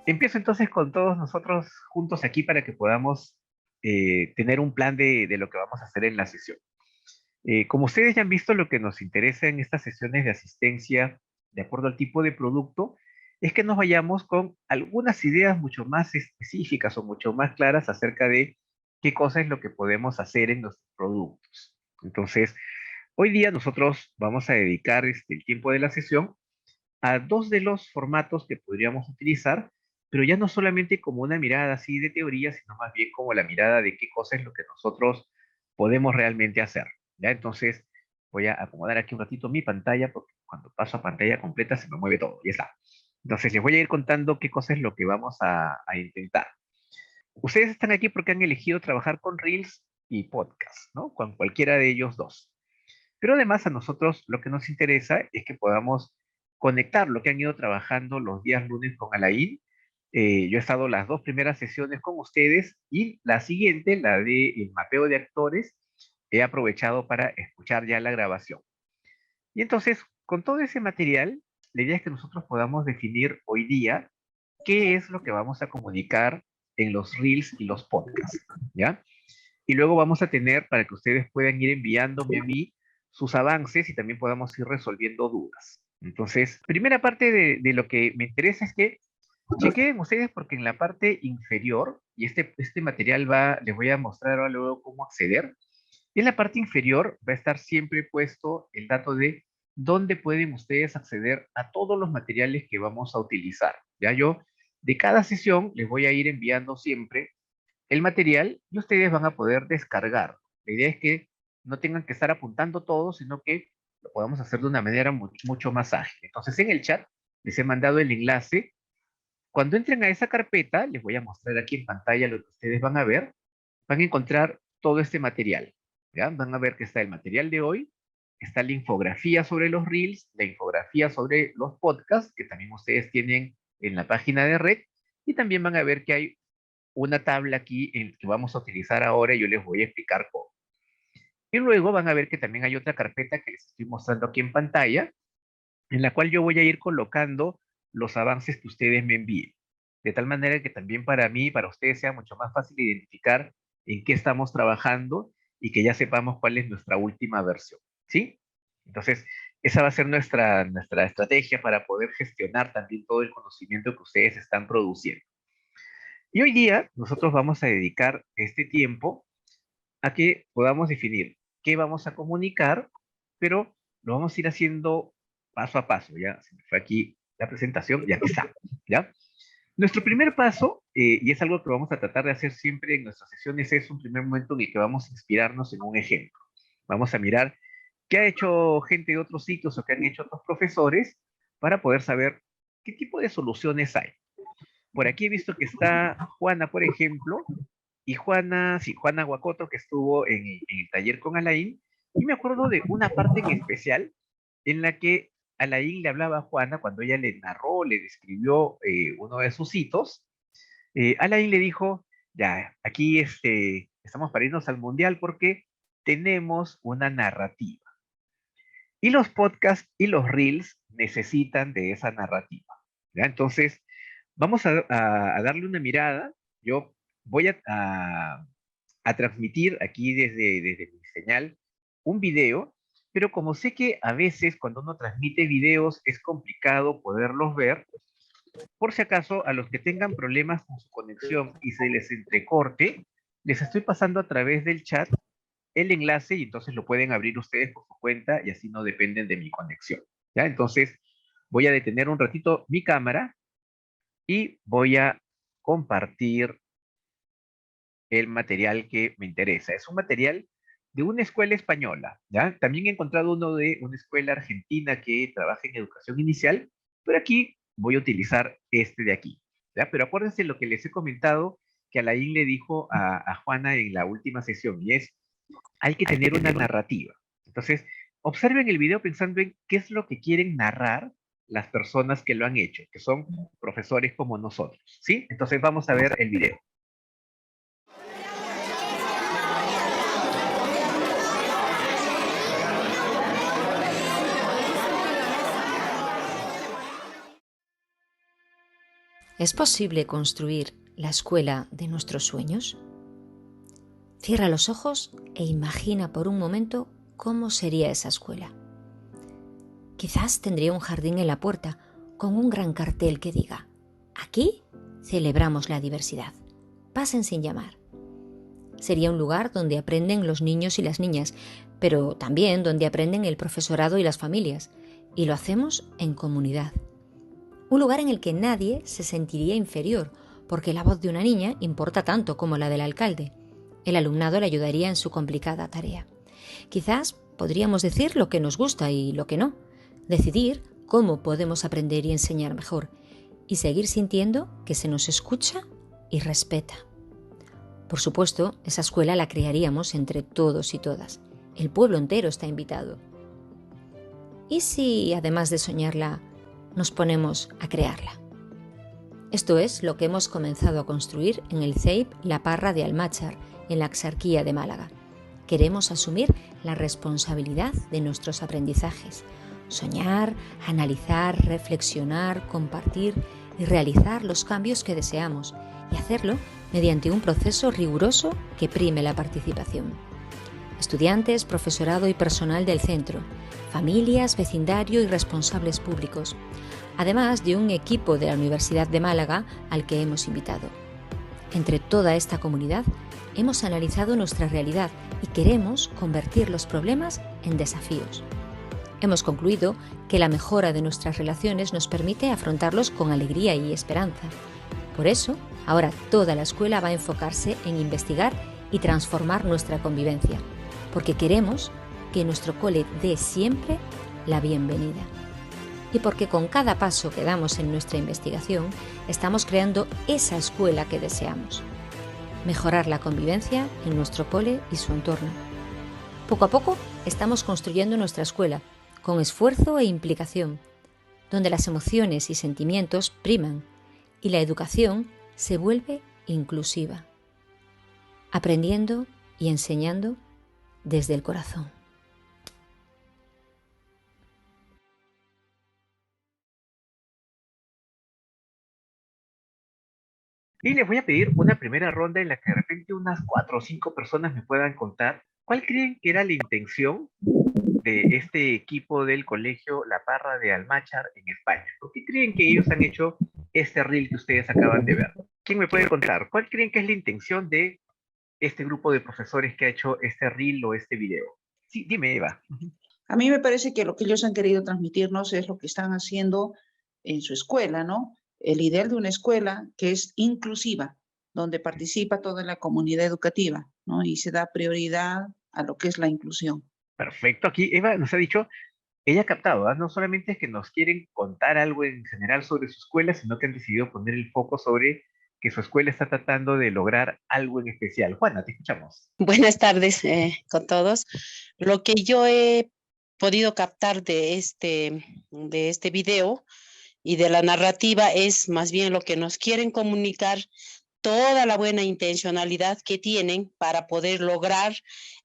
Empiezo entonces con todos nosotros juntos aquí para que podamos tener un plan de lo que vamos a hacer en la sesión. Como ustedes ya han visto, lo que nos interesa en estas sesiones de asistencia, de acuerdo al tipo de producto, es que nos vayamos con algunas ideas mucho más específicas o mucho más claras acerca de qué cosa es lo que podemos hacer en nuestros productos. Entonces, hoy día nosotros vamos a dedicar el tiempo de la sesión a dos de los formatos que podríamos utilizar, pero ya no solamente como una mirada así de teoría, sino más bien como la mirada de qué cosa es lo que nosotros podemos realmente hacer. ¿Ya? Entonces, voy a acomodar aquí un ratito mi pantalla, porque cuando paso a pantalla completa se me mueve todo, ya está. Entonces, les voy a ir contando qué cosa es lo que vamos a intentar. Ustedes están aquí porque han elegido trabajar con Reels y Podcast, ¿no? Con cualquiera de ellos dos. Pero además a nosotros lo que nos interesa es que podamos conectar lo que han ido trabajando los días lunes con Alain. Yo he estado las dos primeras sesiones con ustedes y la siguiente, la de el mapeo de actores, he aprovechado para escuchar ya la grabación. Y entonces, con todo ese material, la idea es que nosotros podamos definir hoy día qué es lo que vamos a comunicar en los reels y los podcasts, ¿ya? Y luego vamos a tener para que ustedes puedan ir enviándome a mí sus avances y también podamos ir resolviendo dudas. Entonces, primera parte de lo que me interesa es que chequen ustedes porque en la parte inferior, y este material les voy a mostrar ahora luego cómo acceder, y en la parte inferior va a estar siempre puesto el dato de dónde pueden ustedes acceder a todos los materiales que vamos a utilizar. Ya yo de cada sesión les voy a ir enviando siempre el material y ustedes van a poder descargar. La idea es que no tengan que estar apuntando todo, sino que lo podamos hacer de una manera mucho más ágil. Entonces, en el chat les he mandado el enlace. Cuando entren a esa carpeta, les voy a mostrar aquí en pantalla lo que ustedes van a ver. Van a encontrar todo este material. ¿Ya? Van a ver que está el material de hoy, está la infografía sobre los reels, la infografía sobre los podcasts, que también ustedes tienen en la página de red, y también van a ver que hay una tabla aquí en que vamos a utilizar ahora y yo les voy a explicar cómo. Y luego van a ver que también hay otra carpeta que les estoy mostrando aquí en pantalla, en la cual yo voy a ir colocando los avances que ustedes me envíen. De tal manera que también para mí y para ustedes sea mucho más fácil identificar en qué estamos trabajando y que ya sepamos cuál es nuestra última versión. ¿Sí? Entonces, esa va a ser nuestra estrategia para poder gestionar también todo el conocimiento que ustedes están produciendo. Y hoy día nosotros vamos a dedicar este tiempo a que podamos definir qué vamos a comunicar, pero lo vamos a ir haciendo paso a paso, ¿ya? Se me fue aquí la presentación y aquí está, ¿ya? Nuestro primer paso, y es algo que vamos a tratar de hacer siempre en nuestras sesiones, es un primer momento en el que vamos a inspirarnos en un ejemplo. Vamos a mirar qué ha hecho gente de otros sitios o qué han hecho otros profesores para poder saber qué tipo de soluciones hay. Por aquí he visto que está Juana, por ejemplo, y Juana, sí, Juana Guacoto, que estuvo en el taller con Alain, y me acuerdo de una parte en especial en la que Alain le hablaba a Juana cuando ella le narró, le describió uno de sus hitos. Alain le dijo, ya, aquí estamos para irnos al mundial porque tenemos una narrativa. Y los podcasts y los reels necesitan de esa narrativa. ¿Ya? Entonces, vamos a darle una mirada. Yo voy a transmitir aquí desde mi señal un video, pero como sé que a veces cuando uno transmite videos es complicado poderlos ver, por si acaso a los que tengan problemas con su conexión y se les entrecorte, les estoy pasando a través del chat el enlace y entonces lo pueden abrir ustedes por su cuenta y así no dependen de mi conexión. ¿Ya? Entonces voy a detener un ratito mi cámara y voy a compartir el material que me interesa. Es un material de una escuela española, ¿ya? También he encontrado uno de una escuela argentina que trabaja en educación inicial, pero aquí voy a utilizar este de aquí, ¿ya? Pero acuérdense lo que les he comentado que Alain le dijo a Juana en la última sesión, y es, hay que tener una narrativa. Entonces, observen el video pensando en qué es lo que quieren narrar las personas que lo han hecho, que son profesores como nosotros, ¿sí? Entonces vamos a ver el video. ¿Es posible construir la escuela de nuestros sueños? Cierra los ojos e imagina por un momento cómo sería esa escuela. Quizás tendría un jardín en la puerta con un gran cartel que diga: aquí celebramos la diversidad. Pasen sin llamar. Sería un lugar donde aprenden los niños y las niñas, pero también donde aprenden el profesorado y las familias. Y lo hacemos en comunidad. Un lugar en el que nadie se sentiría inferior, porque la voz de una niña importa tanto como la del alcalde. El alumnado le ayudaría en su complicada tarea. Quizás podríamos decir lo que nos gusta y lo que no, decidir cómo podemos aprender y enseñar mejor, y seguir sintiendo que se nos escucha y respeta. Por supuesto, esa escuela la crearíamos entre todos y todas. El pueblo entero está invitado. ¿Y si, además de soñarla, nos ponemos a crearla? Esto es lo que hemos comenzado a construir en el CEIP La Parra de Almáchar, en la Axarquía de Málaga. Queremos asumir la responsabilidad de nuestros aprendizajes, soñar, analizar, reflexionar, compartir y realizar los cambios que deseamos, y hacerlo mediante un proceso riguroso que prime la participación. Estudiantes, profesorado y personal del centro, familias, vecindario y responsables públicos, además de un equipo de la Universidad de Málaga al que hemos invitado. Entre toda esta comunidad hemos analizado nuestra realidad y queremos convertir los problemas en desafíos. Hemos concluido que la mejora de nuestras relaciones nos permite afrontarlos con alegría y esperanza. Por eso, ahora toda la escuela va a enfocarse en investigar y transformar nuestra convivencia, porque queremos que nuestro cole dé siempre la bienvenida. Y porque con cada paso que damos en nuestra investigación, estamos creando esa escuela que deseamos. Mejorar la convivencia en nuestro cole y su entorno. Poco a poco estamos construyendo nuestra escuela, con esfuerzo e implicación, donde las emociones y sentimientos priman y la educación se vuelve inclusiva, aprendiendo y enseñando desde el corazón. Y les voy a pedir una primera ronda en la que de repente unas 4 o 5 personas me puedan contar cuál creen que era la intención de este equipo del colegio La Parra de Almáchar en España. ¿Por qué creen que ellos han hecho este reel que ustedes acaban de ver? ¿Quién me puede contar? ¿Cuál creen que es la intención de este grupo de profesores que ha hecho este reel o este video? Sí, dime, Eva. A mí me parece que lo que ellos han querido transmitirnos es lo que están haciendo en su escuela, ¿no? El ideal de una escuela que es inclusiva, donde participa toda la comunidad educativa, ¿no? Y se da prioridad a lo que es la inclusión. Perfecto. Aquí Eva nos ha dicho, ella ha captado, ¿ah? No solamente es que nos quieren contar algo en general sobre su escuela, sino que han decidido poner el foco sobre que su escuela está tratando de lograr algo en especial. Juana, te escuchamos. Buenas tardes con todos. Lo que yo he podido captar de este video y de la narrativa es más bien lo que nos quieren comunicar, toda la buena intencionalidad que tienen para poder lograr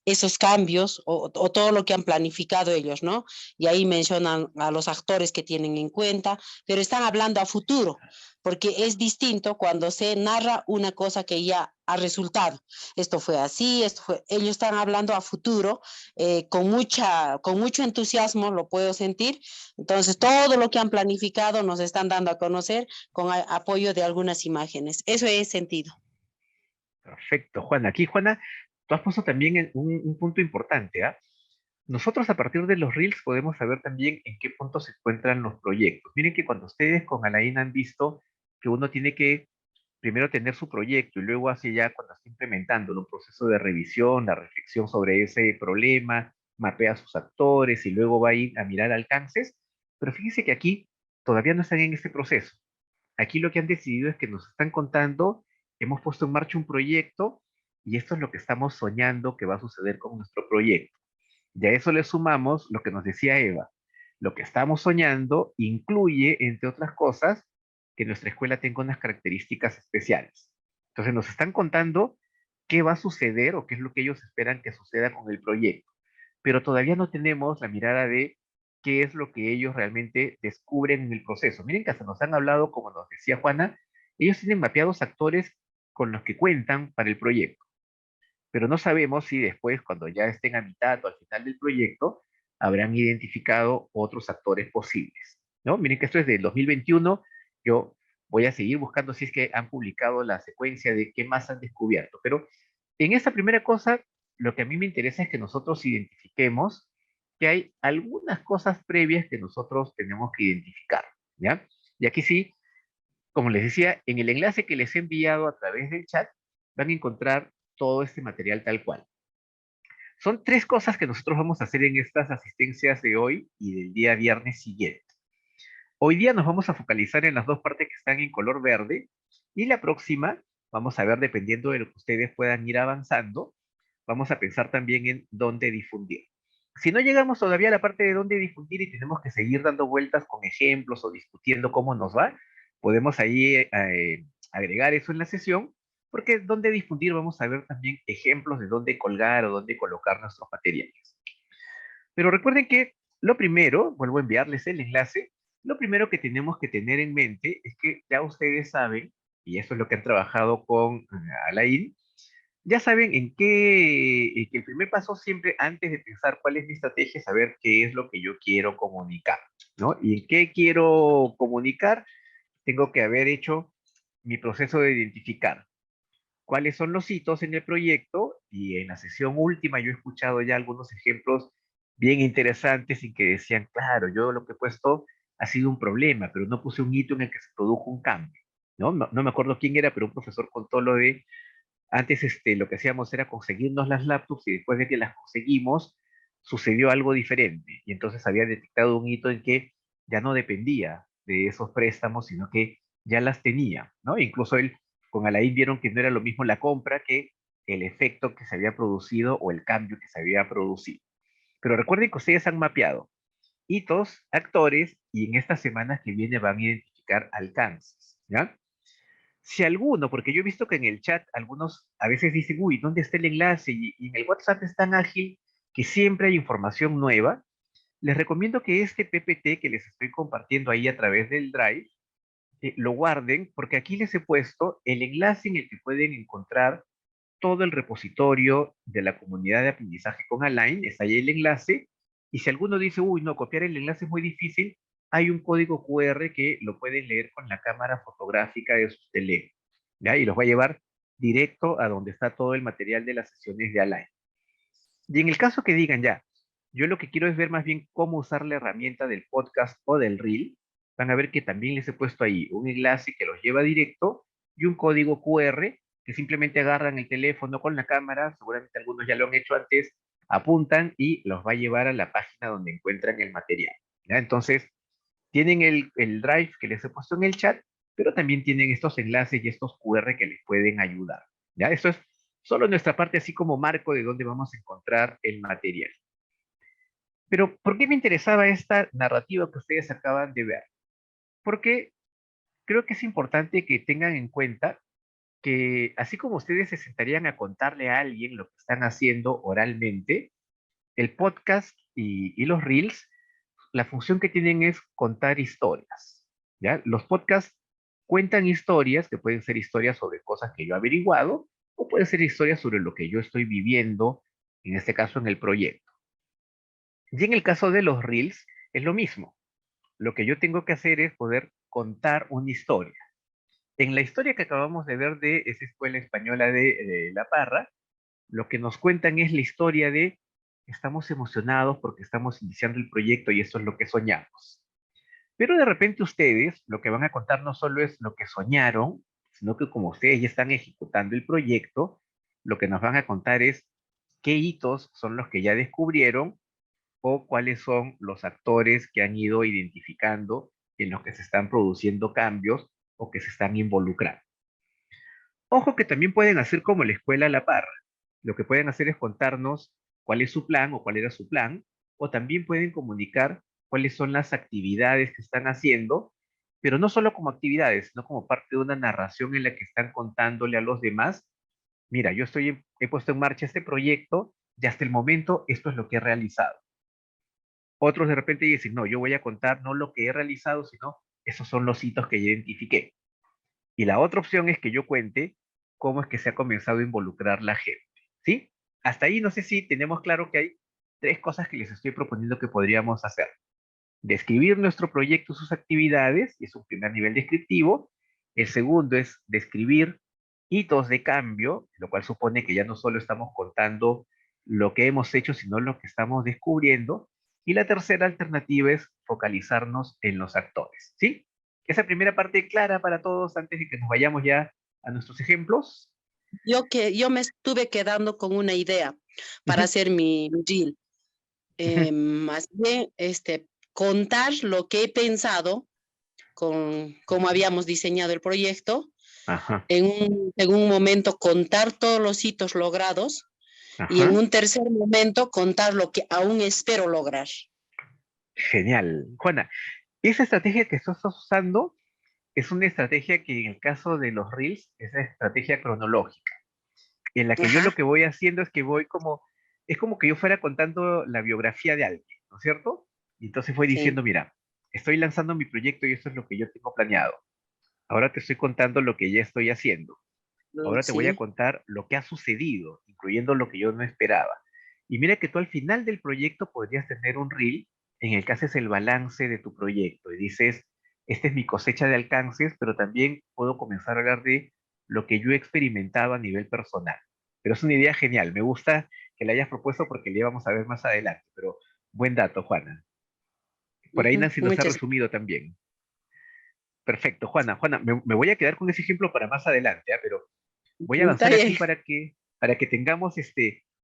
esos cambios o todo lo que han planificado ellos, ¿no? Y ahí mencionan a los actores que tienen en cuenta, pero están hablando a futuro, porque es distinto cuando se narra una cosa que ya ha resultado. Esto fue así, ellos están hablando a futuro, con mucho entusiasmo, lo puedo sentir. Entonces, todo lo que han planificado nos están dando a conocer con apoyo de algunas imágenes. Eso he sentido. Perfecto, Juana. Aquí, Juana, tú has puesto también en un punto importante, ¿ah? Nosotros a partir de los Reels podemos saber también en qué punto se encuentran los proyectos. Miren que cuando ustedes con Alain han visto que uno tiene que primero tener su proyecto y luego hacia ya cuando está implementando un proceso de revisión, la reflexión sobre ese problema, mapea a sus actores y luego va a ir a mirar alcances, pero fíjense que aquí todavía no están en este proceso. Aquí lo que han decidido es que nos están contando, hemos puesto en marcha un proyecto y esto es lo que estamos soñando que va a suceder con nuestro proyecto. Y a eso le sumamos lo que nos decía Eva. Lo que estamos soñando incluye, entre otras cosas, que nuestra escuela tenga unas características especiales. Entonces nos están contando qué va a suceder o qué es lo que ellos esperan que suceda con el proyecto, pero todavía no tenemos la mirada de qué es lo que ellos realmente descubren en el proceso. Miren que hasta nos han hablado, como nos decía Juana, Ellos tienen mapeados actores con los que cuentan para el proyecto, pero no sabemos si después, cuando ya estén a mitad o al final del proyecto, habrán identificado otros actores posibles, ¿no? Miren que esto es del 2021, yo voy a seguir buscando si es que han publicado la secuencia de qué más han descubierto, pero en esta primera cosa, lo que a mí me interesa es que nosotros identifiquemos que hay algunas cosas previas que nosotros tenemos que identificar, ¿ya? Y aquí sí, como les decía, en el enlace que les he enviado a través del chat, van a encontrar todo este material tal cual. Son tres cosas que nosotros vamos a hacer en estas asistencias de hoy y del día viernes siguiente. Hoy día nos vamos a focalizar en las dos partes que están en color verde y la próxima vamos a ver, dependiendo de lo que ustedes puedan ir avanzando, vamos a pensar también en dónde difundir. Si no llegamos todavía a la parte de dónde difundir y tenemos que seguir dando vueltas con ejemplos o discutiendo cómo nos va, podemos ahí agregar eso en la sesión, porque dónde difundir vamos a ver también ejemplos de dónde colgar o dónde colocar nuestros materiales. Pero recuerden que lo primero, vuelvo a enviarles el enlace, lo primero que tenemos que tener en mente es que ya ustedes saben, y eso es lo que han trabajado con Alain, ya saben en que el primer paso siempre, antes de pensar cuál es mi estrategia, es saber qué es lo que yo quiero comunicar, ¿no? Y en qué quiero comunicar, tengo que haber hecho mi proceso de identificar cuáles son los hitos en el proyecto, y en la sesión última yo he escuchado ya algunos ejemplos bien interesantes y que decían, claro, yo lo que he puesto ha sido un problema, pero no puse un hito en el que se produjo un cambio, ¿no? No me acuerdo quién era, pero un profesor contó lo de antes lo que hacíamos era conseguirnos las laptops y después de que las conseguimos, sucedió algo diferente. Y entonces había detectado un hito en que ya no dependía de esos préstamos, sino que ya las tenía, ¿no? Incluso él con Alain vieron que no era lo mismo la compra que el efecto que se había producido o el cambio que se había producido. Pero recuerden que ustedes han mapeado hitos, actores, y en estas semanas que viene van a identificar alcances, ¿ya? Si alguno, porque yo he visto que en el chat algunos a veces dicen, uy, ¿dónde está el enlace? Y en el WhatsApp es tan ágil que siempre hay información nueva. Les recomiendo que este PPT que les estoy compartiendo ahí a través del Drive, lo guarden, porque aquí les he puesto el enlace en el que pueden encontrar todo el repositorio de la comunidad de aprendizaje con Align, está ahí el enlace, y si alguno dice, uy, no, copiar el enlace es muy difícil, hay un código QR que lo pueden leer con la cámara fotográfica de su teléfono, ¿ya? Y los va a llevar directo a donde está todo el material de las sesiones de Align. Y en el caso que digan ya, yo lo que quiero es ver más bien cómo usar la herramienta del podcast o del reel, van a ver que también les he puesto ahí un enlace que los lleva directo y un código QR que simplemente agarran el teléfono con la cámara, seguramente algunos ya lo han hecho antes, apuntan y los va a llevar a la página donde encuentran el material, ¿ya? Entonces, tienen el drive que les he puesto en el chat, pero también tienen estos enlaces y estos QR que les pueden ayudar, ¿ya? Esto es solo nuestra parte, así como marco de dónde vamos a encontrar el material. Pero, ¿por qué me interesaba esta narrativa que ustedes acaban de ver? Porque creo que es importante que tengan en cuenta que así como ustedes se sentarían a contarle a alguien lo que están haciendo oralmente, el podcast y los reels, la función que tienen es contar historias, ¿ya? Los podcasts cuentan historias, que pueden ser historias sobre cosas que yo he averiguado, o pueden ser historias sobre lo que yo estoy viviendo, en este caso en el proyecto. Y en el caso de los reels, es lo mismo. Lo que yo tengo que hacer es poder contar una historia. En la historia que acabamos de ver de esa escuela española de La Parra, lo que nos cuentan es la historia de estamos emocionados porque estamos iniciando el proyecto y eso es lo que soñamos. Pero de repente ustedes lo que van a contar no solo es lo que soñaron, sino que como ustedes ya están ejecutando el proyecto, lo que nos van a contar es qué hitos son los que ya descubrieron o cuáles son los actores que han ido identificando en los que se están produciendo cambios o que se están involucrando. Ojo que también pueden hacer como la escuela a la par. Lo que pueden hacer es contarnos cuál es su plan o cuál era su plan, o también pueden comunicar cuáles son las actividades que están haciendo, pero no solo como actividades, sino como parte de una narración en la que están contándole a los demás, mira, he puesto en marcha este proyecto y hasta el momento esto es lo que he realizado. Otros de repente dicen, no, yo voy a contar no lo que he realizado, sino esos son los hitos que identifiqué. Y la otra opción es que yo cuente cómo es que se ha comenzado a involucrar la gente, ¿sí? Hasta ahí no sé si tenemos claro que hay tres cosas que les estoy proponiendo que podríamos hacer. Describir nuestro proyecto, sus actividades, y es un primer nivel descriptivo. El segundo es describir hitos de cambio, lo cual supone que ya no solo estamos contando lo que hemos hecho, sino lo que estamos descubriendo. Y la tercera alternativa es focalizarnos en los actores, ¿sí? Esa primera parte clara para todos antes de que nos vayamos ya a nuestros ejemplos. Yo me estuve quedando con una idea para Ujú, hacer mi reel. ujú. Más bien, contar lo que he pensado con cómo habíamos diseñado el proyecto, Ajá, en un momento contar todos los hitos logrados y en ajá. un tercer momento contar lo que aún espero lograr. Genial. Juana, esa estrategia que tú estás usando es una estrategia que en el caso de los Reels es la estrategia cronológica, en la que yo lo Ajá, que voy haciendo es que voy como, es como que yo fuera contando la biografía de alguien, ¿no es cierto? Y entonces voy sí. diciendo, mira, estoy lanzando mi proyecto y esto es lo que yo tengo planeado. Ahora te estoy contando lo que ya estoy haciendo. Ahora te voy a Sí. contar lo que ha sucedido, incluyendo lo que yo no esperaba. Y mira que tú al final del proyecto podrías tener un reel en el que haces el balance de tu proyecto y dices, esta es mi cosecha de alcances, pero también puedo comenzar a hablar de lo que yo he experimentado a nivel personal. Pero es una idea genial, me gusta que la hayas propuesto porque la vamos a ver más adelante, pero buen dato, Juana. Por ahí Ujú, Nancy nos ha muchas resumido también. Perfecto, Juana, me voy a quedar con ese ejemplo para más adelante, ¿ah? Pero voy a gracias. Está avanzar bien. aquí para que tengamos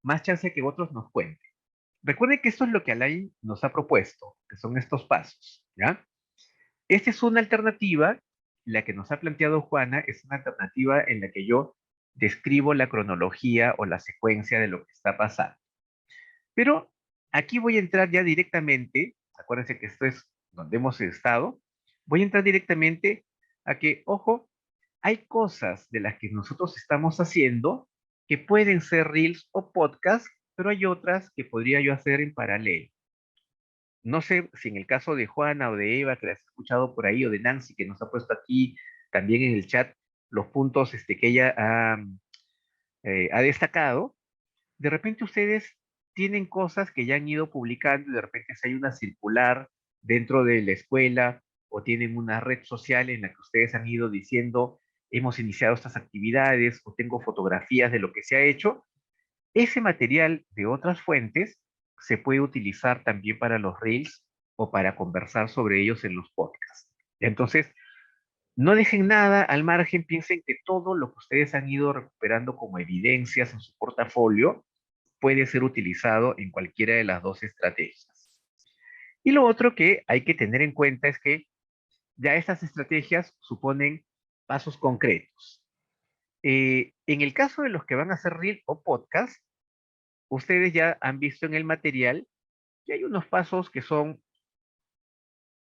más chance que otros nos cuenten. Recuerden que esto es lo que Alain nos ha propuesto, que son estos pasos, ¿ya? Esta es una alternativa, la que nos ha planteado Juana es una alternativa en la que yo describo la cronología o la secuencia de lo que está pasando. Pero aquí voy a entrar ya directamente, acuérdense que esto es donde hemos estado, voy a entrar directamente a que, ojo, hay cosas de las que nosotros estamos haciendo que pueden ser reels o podcasts, pero hay otras que podría yo hacer en paralelo. No sé si en el caso de Juana o de Eva, que las he escuchado por ahí, o de Nancy, que nos ha puesto aquí también en el chat los puntos que ella ha destacado, de repente ustedes tienen cosas que ya han ido publicando y de repente si hay una circular dentro de la escuela o tienen una red social en la que ustedes han ido diciendo, hemos iniciado estas actividades o tengo fotografías de lo que se ha hecho, ese material de otras fuentes se puede utilizar también para los reels o para conversar sobre ellos en los podcasts. Entonces, no dejen nada al margen, piensen que todo lo que ustedes han ido recuperando como evidencias en su portafolio puede ser utilizado en cualquiera de las dos estrategias. Y lo otro que hay que tener en cuenta es que ya estas estrategias suponen pasos concretos. En el caso de los que van a hacer reel o podcast, ustedes ya han visto en el material que hay unos pasos que son,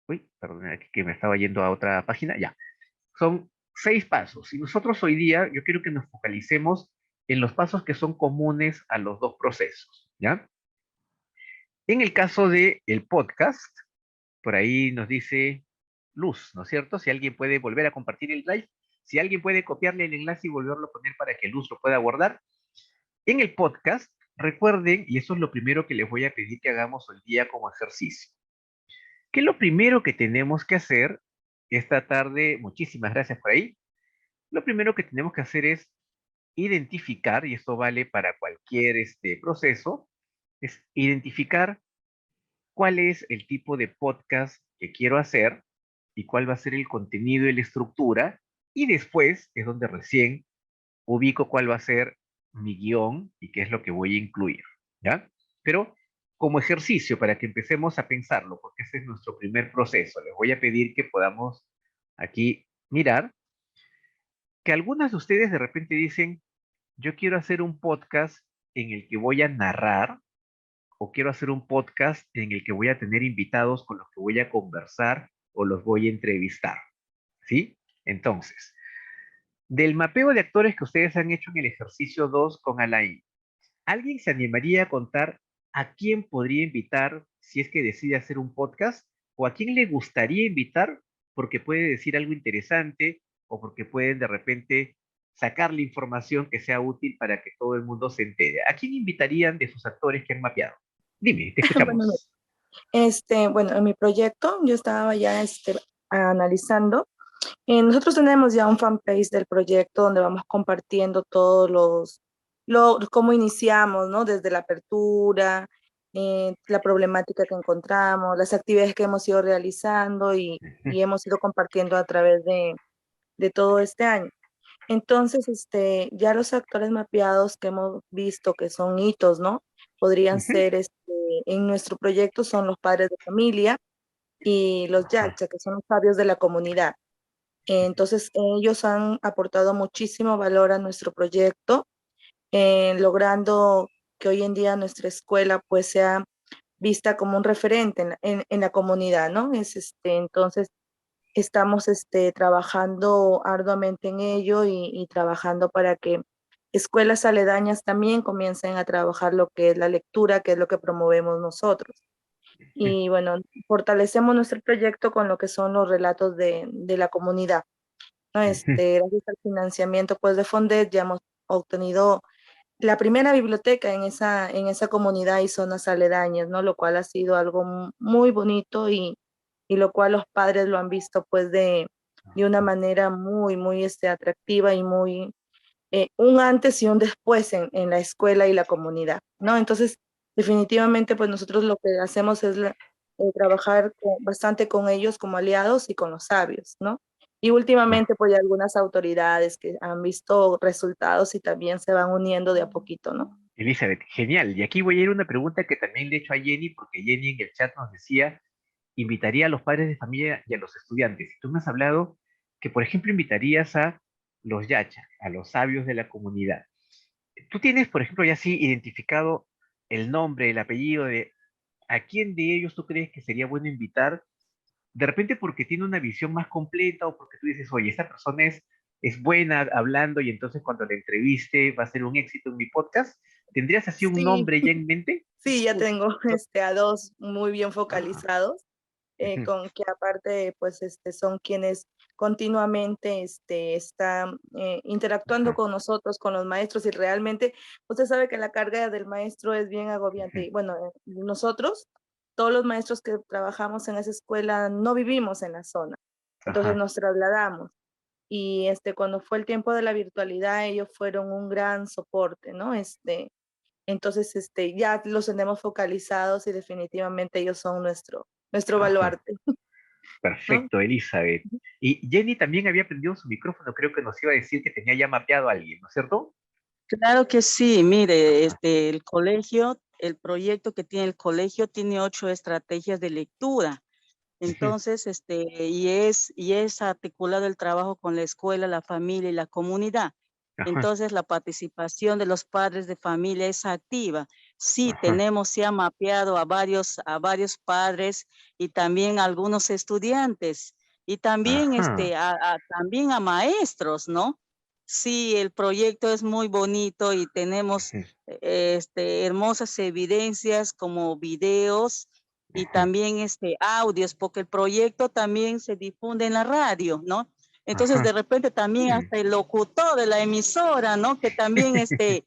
uy, perdón, aquí que me estaba yendo a otra página, ya, son 6 pasos. Y nosotros hoy día, yo quiero que nos focalicemos en los pasos que son comunes a los dos procesos, ¿ya? En el caso de el podcast, por ahí nos dice Luz, ¿no es cierto? Si alguien puede volver a compartir el drive, si alguien puede copiarle el enlace y volverlo a poner para que Luz lo pueda guardar. En el podcast, recuerden, y eso es lo primero que les voy a pedir que hagamos hoy día como ejercicio, que lo primero que tenemos que hacer esta tarde, muchísimas gracias por ahí, lo primero que tenemos que hacer es identificar, y esto vale para cualquier proceso, es identificar cuál es el tipo de podcast que quiero hacer y cuál va a ser el contenido y la estructura, y después es donde recién ubico cuál va a ser mi guión y qué es lo que voy a incluir, ¿ya? Pero como ejercicio, para que empecemos a pensarlo, porque ese es nuestro primer proceso, les voy a pedir que podamos aquí mirar que algunas de ustedes de repente dicen, yo quiero hacer un podcast en el que voy a narrar o quiero hacer un podcast en el que voy a tener invitados con los que voy a conversar o los voy a entrevistar, ¿sí? Entonces, del mapeo de actores que ustedes han hecho en el ejercicio 2 con Alain, ¿alguien se animaría a contar a quién podría invitar si es que decide hacer un podcast? ¿O a quién le gustaría invitar porque puede decir algo interesante o porque pueden de repente sacar la información que sea útil para que todo el mundo se entere. ¿A quién invitarían de sus actores que han mapeado? Dime, te Bueno, escuchamos. bueno, en mi proyecto yo estaba ya analizando. Nosotros tenemos ya un fanpage del proyecto donde vamos compartiendo todos cómo iniciamos, ¿no? Desde la apertura, la problemática que encontramos, las actividades que hemos ido realizando y hemos ido compartiendo a través de todo este año. Entonces, ya los actores mapeados que hemos visto que son hitos, ¿no? Podrían Ujú. ser, en nuestro proyecto son los padres de familia y los Ajá. yacha, que son los sabios de la comunidad. Entonces, ellos han aportado muchísimo valor a nuestro proyecto, logrando que hoy en día nuestra escuela pues sea vista como un referente en la comunidad, ¿no? Entonces, estamos trabajando arduamente en ello y trabajando para que escuelas aledañas también comiencen a trabajar lo que es la lectura, que es lo que promovemos nosotros. Y bueno, fortalecemos nuestro proyecto con lo que son los relatos de la comunidad, ¿no? Ujú. Gracias al financiamiento pues, de Fondet ya hemos obtenido la primera biblioteca en esa comunidad y zonas aledañas, ¿no? Lo cual ha sido algo muy bonito y lo cual los padres lo han visto pues de una manera muy atractiva y muy, un antes y un después en la escuela y la comunidad, ¿no? Entonces, definitivamente pues nosotros lo que hacemos es trabajar bastante con ellos como aliados y con los sabios, ¿no? Y últimamente, pues, hay algunas autoridades que han visto resultados y también se van uniendo de a poquito, ¿no? Elizabeth, genial. Y aquí voy a ir a una pregunta que también le he hecho a Jenny, porque Jenny en el chat nos decía, invitaría a los padres de familia y a los estudiantes. Y tú me has hablado que, por ejemplo, invitarías a los yachas, a los sabios de la comunidad. Tú tienes, por ejemplo, ya sí identificado el nombre, el apellido de a quién de ellos tú crees que sería bueno invitar, de repente porque tiene una visión más completa o porque tú dices, oye, esta persona es buena hablando y entonces cuando la entreviste va a ser un éxito en mi podcast. ¿Tendrías así un Sí, nombre ya en mente? sí, ya tengo a dos muy bien Ah, focalizados, ujú, con que aparte, pues, son quienes continuamente están interactuando ajá, con nosotros, con los maestros, y realmente usted sabe que la carga del maestro es bien agobiante. ujú, Y bueno, nosotros, todos los maestros que trabajamos en esa escuela, no vivimos en la zona, entonces ajá. nos trasladamos. Y cuando fue el tiempo de la virtualidad, ellos fueron un gran soporte, ¿no? Entonces, ya los tenemos focalizados y definitivamente ellos son nuestro Ajá. baluarte, ¿no? Perfecto, Elizabeth. Y Jenny también había prendido su micrófono, creo que nos iba a decir que tenía ya mapeado a alguien, ¿no es cierto? Claro que sí, mire, Ajá. el colegio, el proyecto que tiene el colegio tiene 8 estrategias de lectura. Ujú, Entonces, y es articulado el trabajo con la escuela, la familia y la comunidad. ajá, Entonces, la participación de los padres de familia es activa. Sí, ajá, se ha mapeado a varios padres y también a algunos estudiantes y también, ajá. también a maestros, ¿no? Sí, el proyecto es muy bonito y tenemos, Ujú, hermosas evidencias como videos y ujú, también audios, porque el proyecto también se difunde en la radio, ¿no? Entonces, de ajá. repente también Mm. hasta el locutor de la emisora, ¿no? Que también Ajá.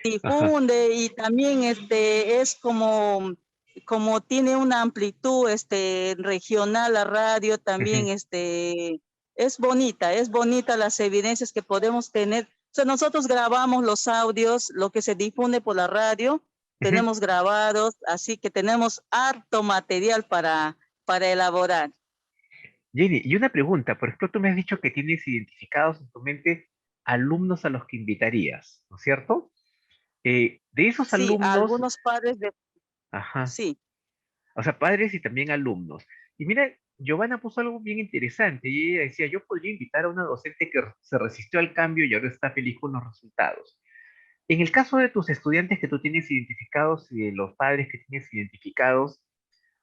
difunde y también es como tiene una amplitud regional la radio, también Ujú, es bonita las evidencias que podemos tener. O sea, nosotros grabamos los audios, lo que se difunde por la radio, ujú. tenemos grabados, así que tenemos harto material para elaborar. Jenny, y una pregunta, por ejemplo, tú me has dicho que tienes identificados en tu mente alumnos a los que invitarías, ¿no es cierto? De esos Sí, alumnos, algunos padres de, ajá, sí, o sea, padres y también alumnos. Y mira, Giovanna puso algo bien interesante y ella decía, yo podría invitar a una docente que se resistió al cambio y ahora está feliz con los resultados. En el caso de tus estudiantes que tú tienes identificados y de los padres que tienes identificados,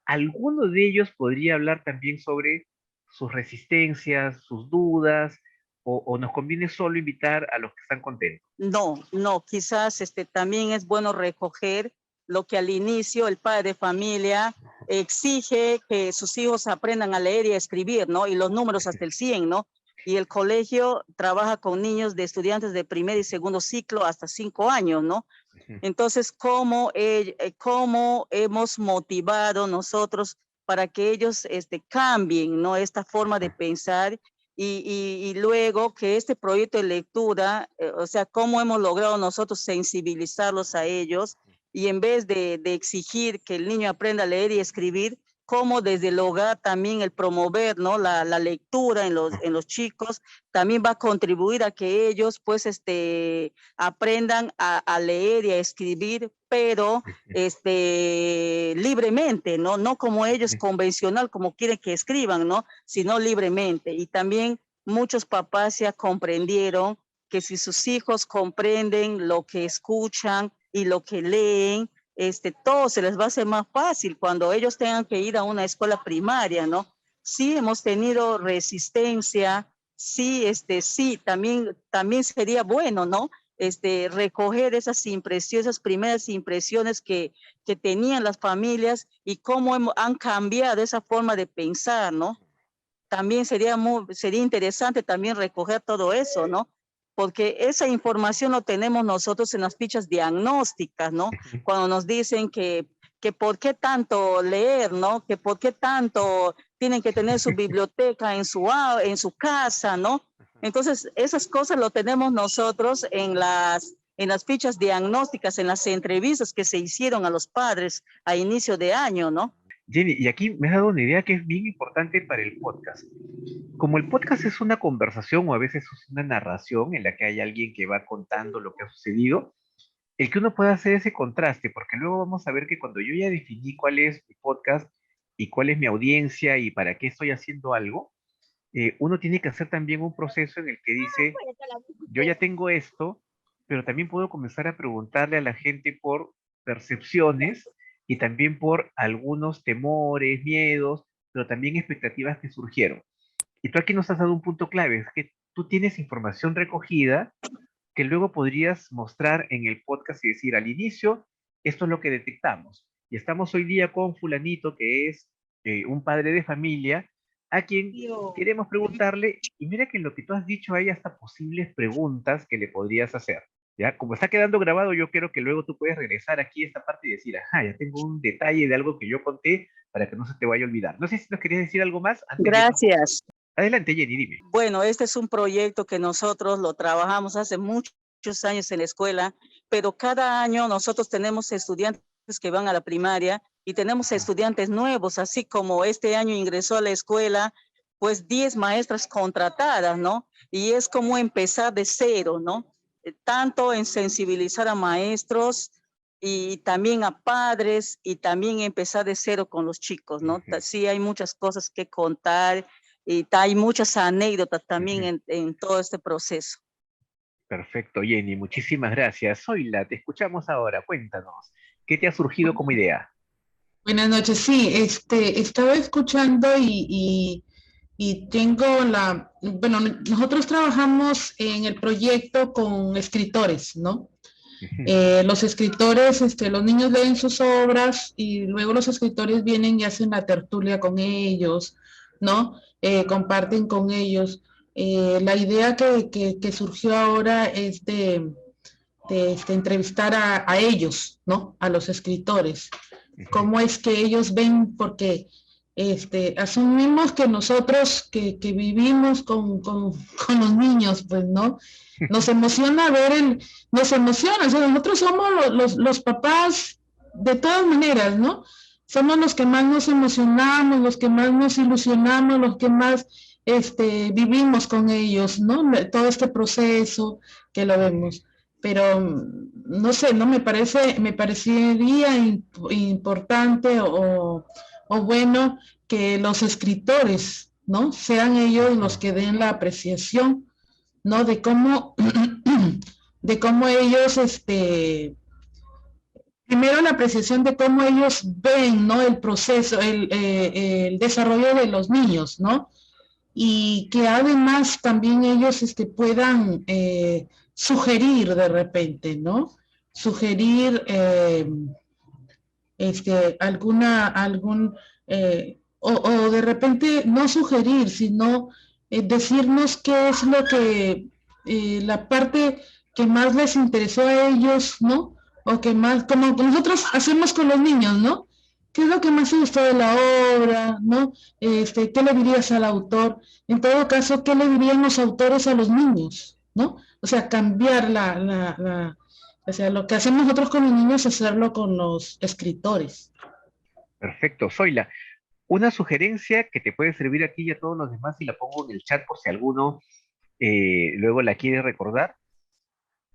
¿alguno de ellos podría hablar también sobre sus resistencias, sus dudas, o nos conviene solo invitar a los que están contentos? no, quizás también es bueno recoger lo que al inicio el padre de familia exige que sus hijos aprendan a leer y a escribir, ¿no? Y los números hasta el 100, ¿no? y el colegio trabaja con niños de estudiantes de primer y segundo ciclo hasta 5 años, ¿no? Entonces, ¿cómo hemos motivado nosotros para que ellos cambien, ¿no? Esta forma de pensar y luego que este proyecto de lectura, o sea, cómo hemos logrado nosotros sensibilizarlos a ellos y en vez de exigir que el niño aprenda a leer y escribir, cómo desde el hogar también el promover, ¿no? la lectura en los chicos también va a contribuir a que ellos pues aprendan a leer y a escribir, pero libremente, ¿no? No como ellos convencional, como quieren que escriban, ¿no? Sino libremente. Y también muchos papás ya comprendieron que si sus hijos comprenden lo que escuchan y lo que leen, todo se les va a hacer más fácil cuando ellos tengan que ir a una escuela primaria, ¿no? Sí hemos tenido resistencia, sí, sí, también sería bueno, ¿no? Recoger esas impresiones, esas primeras impresiones que tenían las familias y cómo han cambiado esa forma de pensar, ¿no? También sería interesante también recoger todo eso, ¿no? Porque esa información lo tenemos nosotros en las fichas diagnósticas, ¿no? Cuando nos dicen que por qué tanto leer, ¿no? Que por qué tanto tienen que tener su biblioteca en su casa, ¿no? Entonces, esas cosas lo tenemos nosotros en las fichas diagnósticas, en las entrevistas que se hicieron a los padres a inicio de año, ¿no? Jenny, y aquí me has dado una idea que es bien importante para el podcast. Como el podcast es una conversación o a veces es una narración en la que hay alguien que va contando lo que ha sucedido, el que uno pueda hacer ese contraste, porque luego vamos a ver que cuando yo ya definí cuál es mi podcast y cuál es mi audiencia y para qué estoy haciendo algo, uno tiene que hacer también un proceso en el que dice, yo ya tengo esto, pero también puedo comenzar a preguntarle a la gente por percepciones y también por algunos temores, miedos, pero también expectativas que surgieron. Y tú aquí nos has dado un punto clave, es que tú tienes información recogida que luego podrías mostrar en el podcast y decir al inicio, esto es lo que detectamos. Y estamos hoy día con fulanito que es un padre de familia a quien queremos preguntarle, y mira que en lo que tú has dicho hay hasta posibles preguntas que le podrías hacer. ¿Ya? Como está quedando grabado, yo quiero que luego tú puedas regresar aquí a esta parte y decir, ajá, ya tengo un detalle de algo que yo conté para que no se te vaya a olvidar. No sé si nos querías decir algo más antes de... Gracias. Adelante, Jenny, dime. Bueno, este es un proyecto que nosotros lo trabajamos hace muchos años en la escuela, pero cada año nosotros tenemos estudiantes que van a la primaria y tenemos estudiantes nuevos, así como este año ingresó a la escuela, pues 10 maestras contratadas, ¿no? Y es como empezar de cero, ¿no? Tanto en sensibilizar a maestros y también a padres y también empezar de cero con los chicos, ¿no? Sí, hay muchas cosas que contar y hay muchas anécdotas también en todo este proceso. Perfecto, Jenny, muchísimas gracias. Zoila, te escuchamos ahora. Cuéntanos, ¿qué te ha surgido como idea? Buenas noches, sí, estaba escuchando y tengo bueno, nosotros trabajamos en el proyecto con escritores, ¿no? Los escritores, los niños leen sus obras y luego los escritores vienen y hacen la tertulia con ellos, ¿no? Comparten con ellos. La idea que surgió ahora es de entrevistar a ellos, ¿no? A los escritores. Cómo es que ellos ven, porque asumimos que nosotros que vivimos con los niños, pues, ¿no? Nos emociona nos emociona, o sea, nosotros somos los papás de todas maneras, ¿no? Somos los que más nos emocionamos, los que más nos ilusionamos, los que más vivimos con ellos, ¿no? Todo este proceso que lo vemos. Pero no sé, no me parecería importante o bueno que los escritores, ¿no? Sean ellos los que den la apreciación, ¿no? De cómo ellos, primero la apreciación de cómo ellos ven, ¿no? El proceso, el desarrollo de los niños, ¿no? Y que además también ellos puedan sugerir de repente, ¿no? Sugerir o de repente no sugerir, sino decirnos qué es lo que, la parte que más les interesó a ellos, ¿no? O que más, como nosotros hacemos con los niños, ¿no? ¿Qué es lo que más te gustó de la obra, ¿no? ¿Qué le dirías al autor? En todo caso, ¿qué le dirían los autores a los niños, ¿no? O sea, cambiar o sea, lo que hacemos nosotros con los niños, hacerlo con los escritores. Perfecto. Zoila, una sugerencia que te puede servir a ti y a todos los demás y la pongo en el chat por si alguno luego la quiere recordar.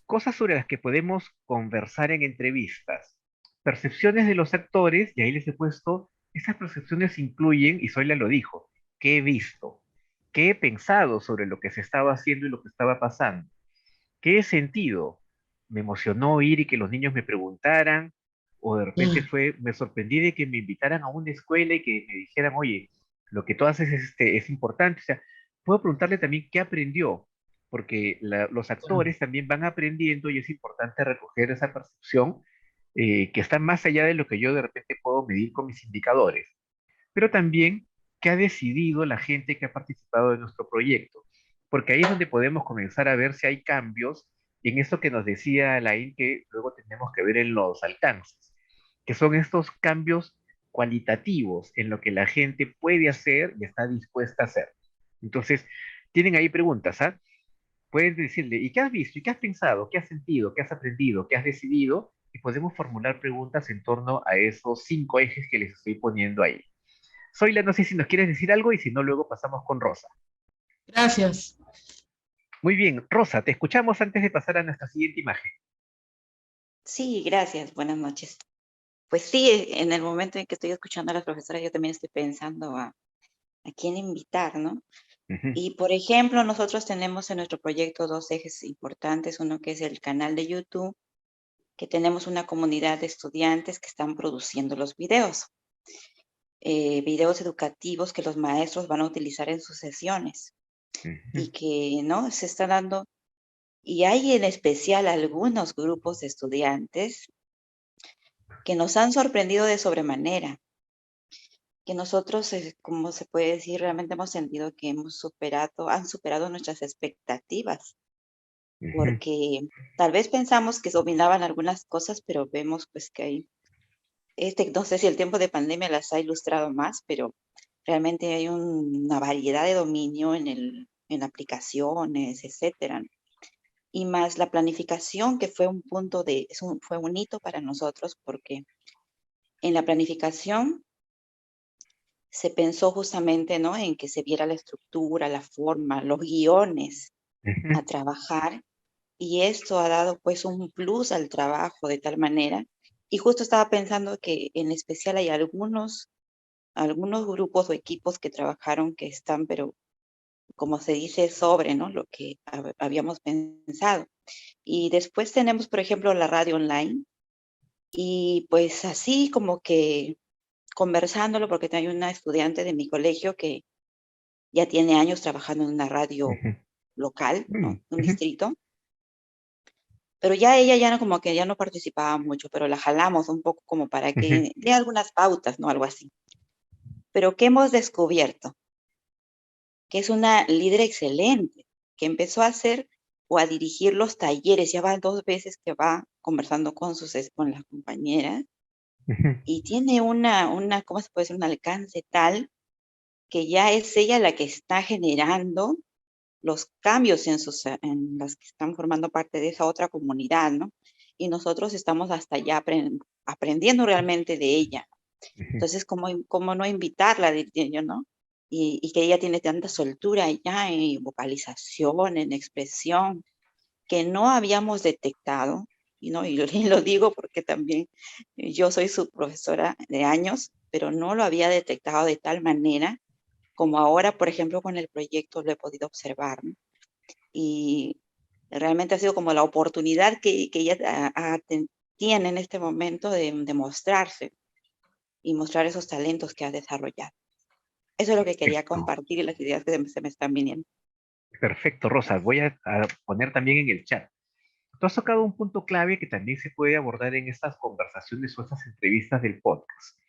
Cosas sobre las que podemos conversar en entrevistas. Percepciones de los actores, y ahí les he puesto, esas percepciones incluyen, y Zoila lo dijo, qué he visto, qué he pensado sobre lo que se estaba haciendo y lo que estaba pasando, qué he sentido. Me emocionó oír y que los niños me preguntaran, o de repente me sorprendí de que me invitaran a una escuela y que me dijeran, oye, lo que tú haces es importante. O sea, puedo preguntarle también qué aprendió, porque los actores también van aprendiendo y es importante recoger esa percepción que está más allá de lo que yo de repente puedo medir con mis indicadores, pero también qué ha decidido la gente que ha participado de nuestro proyecto, porque ahí es donde podemos comenzar a ver si hay cambios en esto que nos decía Alain, que luego tenemos que ver en los alcances, que son estos cambios cualitativos en lo que la gente puede hacer y está dispuesta a hacer. Entonces, tienen ahí preguntas, ¿ah? Pueden decirle, ¿y qué has visto? ¿Y qué has pensado? ¿Qué has sentido? ¿Qué has aprendido? ¿Qué has decidido? Y podemos formular preguntas en torno a esos 5 ejes que les estoy poniendo ahí. Zoila, no sé si nos quieres decir algo y si no, luego pasamos con Rosa. Gracias. Muy bien, Rosa, te escuchamos antes de pasar a nuestra siguiente imagen. Sí, gracias. Buenas noches. Pues sí, en el momento en que estoy escuchando a las profesoras, yo también estoy pensando a quién invitar, ¿no? Ujú, Y por ejemplo, nosotros tenemos en nuestro proyecto dos ejes importantes, uno que es el canal de YouTube, que tenemos una comunidad de estudiantes que están produciendo los videos educativos que los maestros van a utilizar en sus sesiones ujú, y que, ¿no? Se está dando, y hay en especial algunos grupos de estudiantes que nos han sorprendido de sobremanera, que nosotros, como se puede decir, realmente hemos sentido que han superado nuestras expectativas, ujú. porque tal vez pensamos que dominaban algunas cosas, pero vemos pues que hay, no sé si el tiempo de pandemia las ha ilustrado más, pero realmente hay una variedad de dominio en aplicaciones, etcétera. Y más la planificación, que fue un punto fue un hito para nosotros, porque en la planificación se pensó justamente, ¿no? En que se viera la estructura, la forma, los guiones Ujú, a trabajar, y esto ha dado pues un plus al trabajo de tal manera. Y justo estaba pensando que en especial hay algunos grupos o equipos que trabajaron que están, pero como se dice, sobre, ¿no? Lo que habíamos pensado. Y después tenemos, por ejemplo, la radio online, y pues así como que conversándolo, porque hay una estudiante de mi colegio que ya tiene años trabajando en una radio ujú, local, ¿no? mm, Un ujú, distrito, pero ya ella ya no, como que ya no participaba mucho, pero la jalamos un poco como para ujú, que dé algunas pautas, ¿no? Algo así. Pero ¿qué hemos descubierto? Que es una líder excelente, que empezó a hacer o a dirigir los talleres, ya va 2 veces que va conversando con las compañeras, ujú, y tiene ¿cómo se puede decir? Un alcance tal que ya es ella la que está generando los cambios en las que están formando parte de esa otra comunidad, ¿no? Y nosotros estamos hasta ya aprendiendo realmente de ella. ujú. Entonces, ¿cómo no invitarla, diría yo, no? Y que ella tiene tanta soltura ya en vocalización, en expresión, que no habíamos detectado, y, no, y lo, y lo digo porque también yo soy su profesora de años, pero no lo había detectado de tal manera como ahora, por ejemplo, con el proyecto lo he podido observar, ¿no? Y realmente ha sido como la oportunidad que ella tiene en este momento de mostrarse y mostrar esos talentos que ha desarrollado. Eso es lo que quería Perfecto, compartir y las ideas que se me están viniendo. perfecto, Rosa. Gracias. Voy a poner también en el chat. Tú has tocado un punto clave que también se puede abordar en estas conversaciones o estas entrevistas del podcast.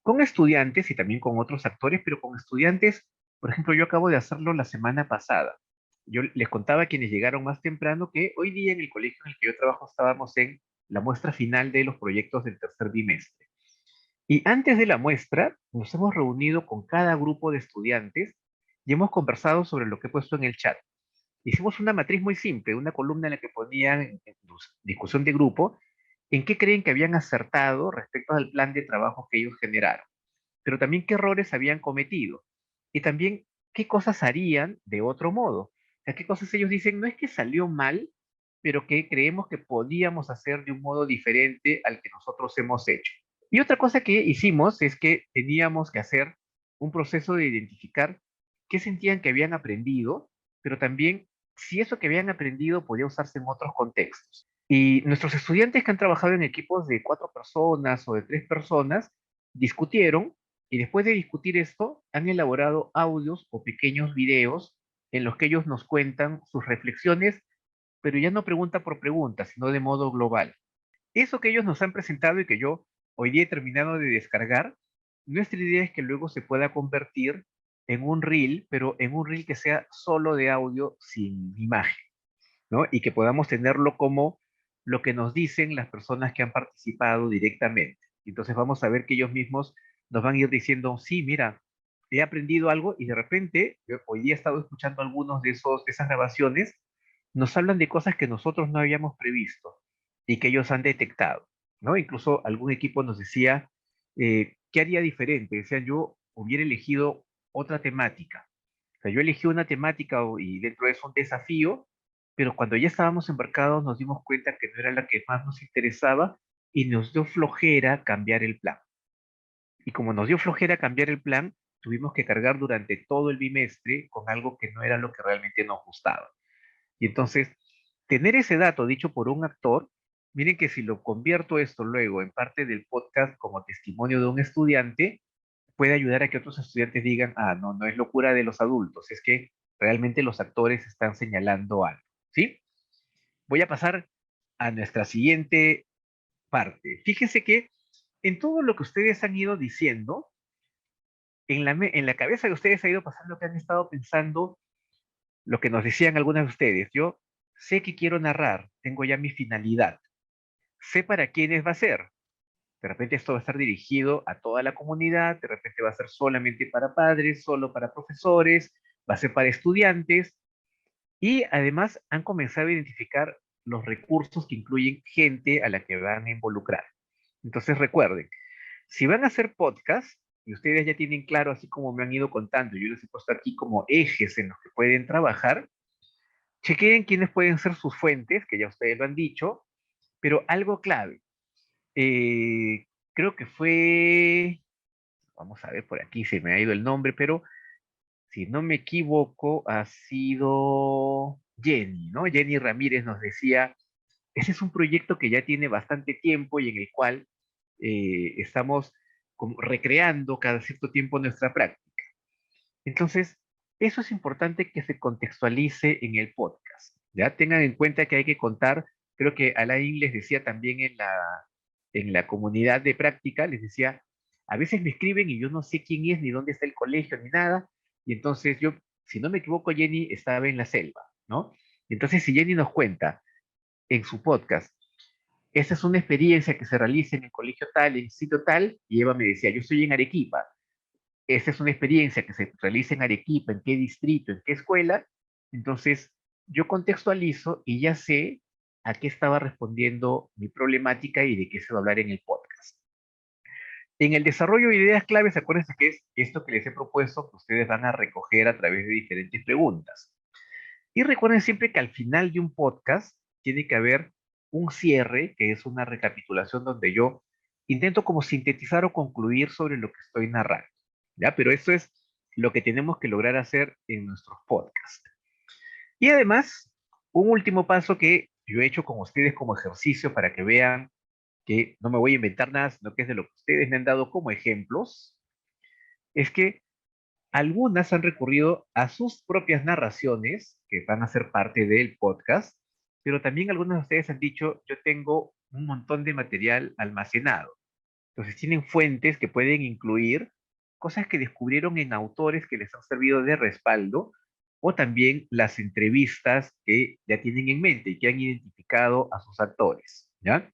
Con estudiantes y también con otros actores, pero con estudiantes Por ejemplo, yo acabo de hacerlo la semana pasada. Yo les contaba a quienes llegaron más temprano que hoy día en el colegio en el que yo trabajo estábamos en la muestra final de los proyectos del tercer bimestre. Y antes de la muestra, nos hemos reunido con cada grupo de estudiantes y hemos conversado sobre lo que he puesto en el chat. Hicimos una matriz muy simple, una columna en la que ponían en discusión de grupo en qué creen que habían acertado respecto al plan de trabajo que ellos generaron, pero también qué errores habían cometido y también qué cosas harían de otro modo. O sea, qué cosas ellos dicen, no es que salió mal, pero que creemos que podíamos hacer de un modo diferente al que nosotros hemos hecho. Y otra cosa que hicimos es que teníamos que hacer un proceso de identificar qué sentían que habían aprendido, pero también si eso que habían aprendido podía usarse en otros contextos. Y nuestros estudiantes que han trabajado en equipos de 4 personas o de 3 personas discutieron y después de discutir esto han elaborado audios o pequeños videos en los que ellos nos cuentan sus reflexiones, pero ya no pregunta por pregunta, sino de modo global. Eso que ellos nos han presentado y que yo hoy día he terminado de descargar, nuestra idea es que luego se pueda convertir en un reel, pero en un reel que sea solo de audio sin imagen, ¿no? Y que podamos tenerlo como lo que nos dicen las personas que han participado directamente. Entonces vamos a ver que ellos mismos nos van a ir diciendo, sí, mira, he aprendido algo y de repente, yo hoy día he estado escuchando algunos de esas grabaciones, nos hablan de cosas que nosotros no habíamos previsto y que ellos han detectado, ¿no? Incluso algún equipo nos decía, ¿qué haría diferente? Decían, yo hubiera elegido otra temática. O sea, yo elegí una temática y dentro de eso un desafío, pero cuando ya estábamos embarcados nos dimos cuenta que no era la que más nos interesaba y nos dio flojera cambiar el plan. Y como nos dio flojera cambiar el plan, tuvimos que cargar durante todo el bimestre con algo que no era lo que realmente nos gustaba. Y entonces, tener ese dato dicho por un actor, miren que si lo convierto esto luego en parte del podcast como testimonio de un estudiante, puede ayudar a que otros estudiantes digan, ah, no, no es locura de los adultos, es que realmente los actores están señalando algo, ¿sí? Voy a pasar a nuestra siguiente parte. Fíjense que en todo lo que ustedes han ido diciendo, en la cabeza de ustedes ha ido pasando que han estado pensando lo que nos decían algunas de ustedes. Yo sé que quiero narrar, tengo ya mi finalidad, sé para quiénes va a ser. De repente esto va a estar dirigido a toda la comunidad, de repente va a ser solamente para padres, solo para profesores, va a ser para estudiantes y además han comenzado a identificar los recursos que incluyen gente a la que van a involucrar. Entonces recuerden, si van a hacer podcast y ustedes ya tienen claro, así como me han ido contando, yo les he puesto aquí como ejes en los que pueden trabajar, chequeen quiénes pueden ser sus fuentes, que ya ustedes lo han dicho, pero algo clave. eh, Creo que fue, vamos a ver por aquí, se me ha ido el nombre, pero si no me equivoco, ha sido Jenny, ¿no? Jenny Ramírez nos decía, ese es un proyecto que ya tiene bastante tiempo y en el cual estamos como recreando cada cierto tiempo nuestra práctica. Entonces, eso es importante que se contextualice en el podcast. Ya tengan en cuenta que hay que contar, creo que Alain les decía también en la comunidad de práctica, les decía, a veces me escriben y yo no sé quién es, ni dónde está el colegio, ni nada, y entonces yo, si no me equivoco, Jenny estaba en la selva, ¿no? Entonces, si Jenny nos cuenta en su podcast, esa es una experiencia que se realiza en el colegio tal, en el sitio tal, y Eva me decía, yo estoy en Arequipa, esa es una experiencia que se realiza en Arequipa, en qué distrito, en qué escuela, entonces yo contextualizo y ya sé a qué estaba respondiendo mi problemática y de qué se va a hablar en el podcast. En el desarrollo de ideas claves, acuérdense que es esto que les he propuesto que ustedes van a recoger a través de diferentes preguntas. Y recuerden siempre que al final de un podcast tiene que haber un cierre, que es una recapitulación donde yo intento como sintetizar o concluir sobre lo que estoy narrando. ¿Ya? Pero eso es lo que tenemos que lograr hacer en nuestros podcasts. Y además, un último paso que yo he hecho con ustedes como ejercicio para que vean que no me voy a inventar nada, sino que es de lo que ustedes me han dado como ejemplos, es que algunas han recurrido a sus propias narraciones, que van a ser parte del podcast, pero también algunas de ustedes han dicho, yo tengo un montón de material almacenado. Entonces tienen fuentes que pueden incluir cosas que descubrieron en autores que les han servido de respaldo, o también las entrevistas que ya tienen en mente y que han identificado a sus actores, ¿ya?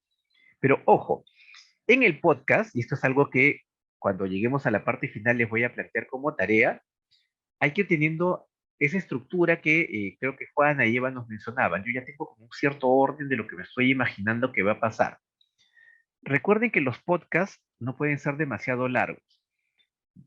Pero ojo, en el podcast, y esto es algo que cuando lleguemos a la parte final les voy a plantear como tarea, hay que ir teniendo esa estructura que creo que Juana y Eva nos mencionaban. Yo ya tengo como un cierto orden de lo que me estoy imaginando que va a pasar. Recuerden que los podcasts no pueden ser demasiado largos.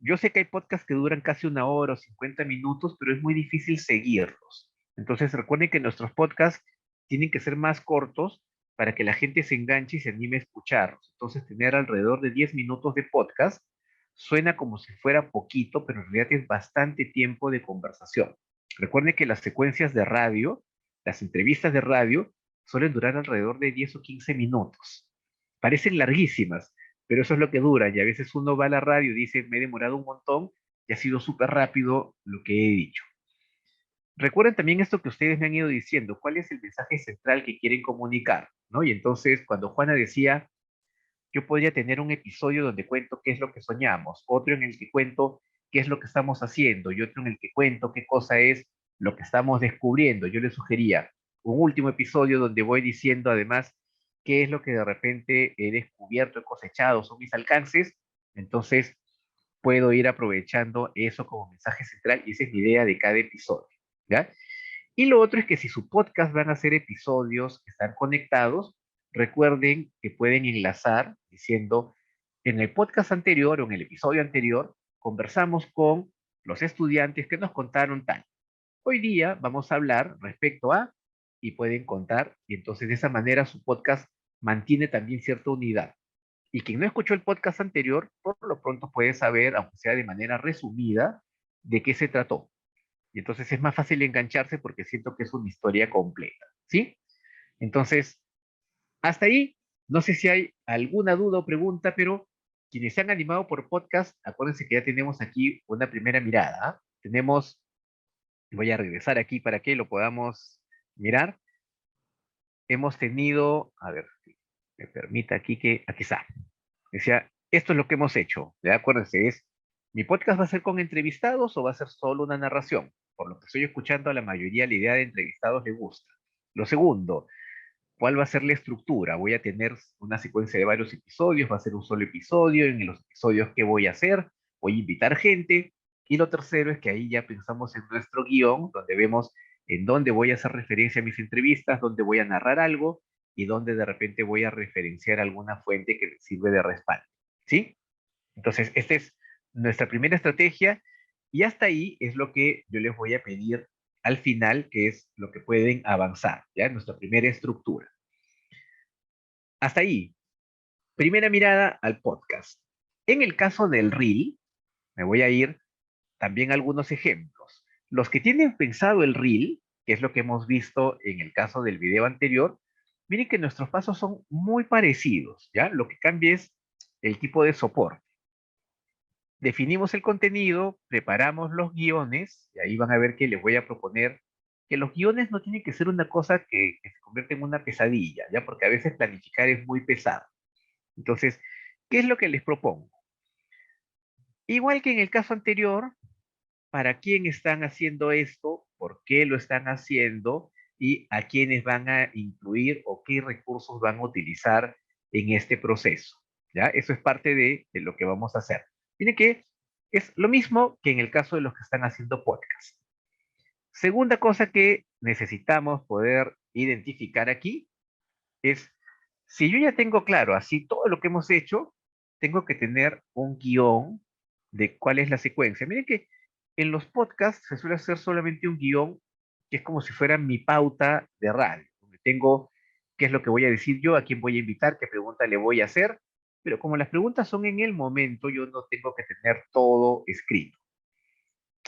Yo sé que hay podcasts que duran casi 1 hora o 50 minutos, pero es muy difícil seguirlos. Entonces recuerden que nuestros podcasts tienen que ser más cortos para que la gente se enganche y se anime a escucharlos. Entonces tener alrededor de 10 minutos de podcast suena como si fuera poquito, pero en realidad es bastante tiempo de conversación. Recuerden que las secuencias de radio, las entrevistas de radio, suelen durar alrededor de 10 o 15 minutos. Parecen larguísimas, pero eso es lo que dura. Y a veces uno va a la radio y dice, me he demorado un montón y ha sido súper rápido lo que he dicho. Recuerden también esto que ustedes me han ido diciendo, cuál es el mensaje central que quieren comunicar, ¿no? Y entonces, cuando Juana decía, yo podría tener un episodio donde cuento qué es lo que soñamos, otro en el que cuento qué es lo que estamos haciendo y otro en el que cuento qué cosa es lo que estamos descubriendo. Yo le sugería un último episodio donde voy diciendo además qué es lo que de repente he descubierto, he cosechado, son mis alcances. Entonces puedo ir aprovechando eso como mensaje central y esa es mi idea de cada episodio, ¿ya? Y lo otro es que si su podcast van a ser episodios que están conectados, recuerden que pueden enlazar diciendo, en el podcast anterior o en el episodio anterior, conversamos con los estudiantes que nos contaron tal. Hoy día vamos a hablar respecto a, y pueden contar, y entonces de esa manera su podcast mantiene también cierta unidad. Y quien no escuchó el podcast anterior, por lo pronto puede saber, aunque sea de manera resumida, de qué se trató. Y entonces es más fácil engancharse porque siento que es una historia completa, ¿sí? Entonces, hasta ahí, no sé si hay alguna duda o pregunta, pero quienes se han animado por podcast, acuérdense que ya tenemos aquí una primera mirada, ¿ah? Tenemos, voy a regresar aquí para que lo podamos mirar. Hemos tenido, a ver, me permita aquí que, aquí está. Decía, esto es lo que hemos hecho, ¿ya? Acuérdense, ¿mi podcast va a ser con entrevistados o va a ser solo una narración? Por lo que estoy escuchando, a la mayoría la idea de entrevistados le gusta. Lo segundo, ¿cuál va a ser la estructura? ¿Voy a tener una secuencia de varios episodios? ¿Va a ser un solo episodio? ¿En los episodios qué voy a hacer? ¿Voy a invitar gente? Y lo tercero es que ahí ya pensamos en nuestro guión, donde vemos en dónde voy a hacer referencia a mis entrevistas, dónde voy a narrar algo y dónde de repente voy a referenciar alguna fuente que me sirve de respaldo. ¿Sí? Entonces, esta es nuestra primera estrategia y hasta ahí es lo que yo les voy a pedir al final, que es lo que pueden avanzar, ¿ya? Nuestra primera estructura. Hasta ahí, primera mirada al podcast. En el caso del Reel, me voy a ir también a algunos ejemplos. Los que tienen pensado el Reel, que es lo que hemos visto en el caso del video anterior, miren que nuestros pasos son muy parecidos, ¿ya? Lo que cambia es el tipo de soporte. Definimos el contenido, preparamos los guiones, y ahí van a ver que les voy a proponer que los guiones no tienen que ser una cosa que se convierte en una pesadilla, ¿ya? Porque a veces planificar es muy pesado. Entonces, ¿qué es lo que les propongo? Igual que en el caso anterior, ¿para quién están haciendo esto? ¿Por qué lo están haciendo? Y a quiénes van a incluir o qué recursos van a utilizar en este proceso, ¿ya? Eso es parte de lo que vamos a hacer. Miren que es lo mismo que en el caso de los que están haciendo podcast. Segunda cosa que necesitamos poder identificar aquí es, si yo ya tengo claro así todo lo que hemos hecho, tengo que tener un guión de cuál es la secuencia. Miren que en los podcasts se suele hacer solamente un guión que es como si fuera mi pauta de radio, donde tengo qué es lo que voy a decir yo, a quién voy a invitar, qué pregunta le voy a hacer, pero como las preguntas son en el momento, yo no tengo que tener todo escrito.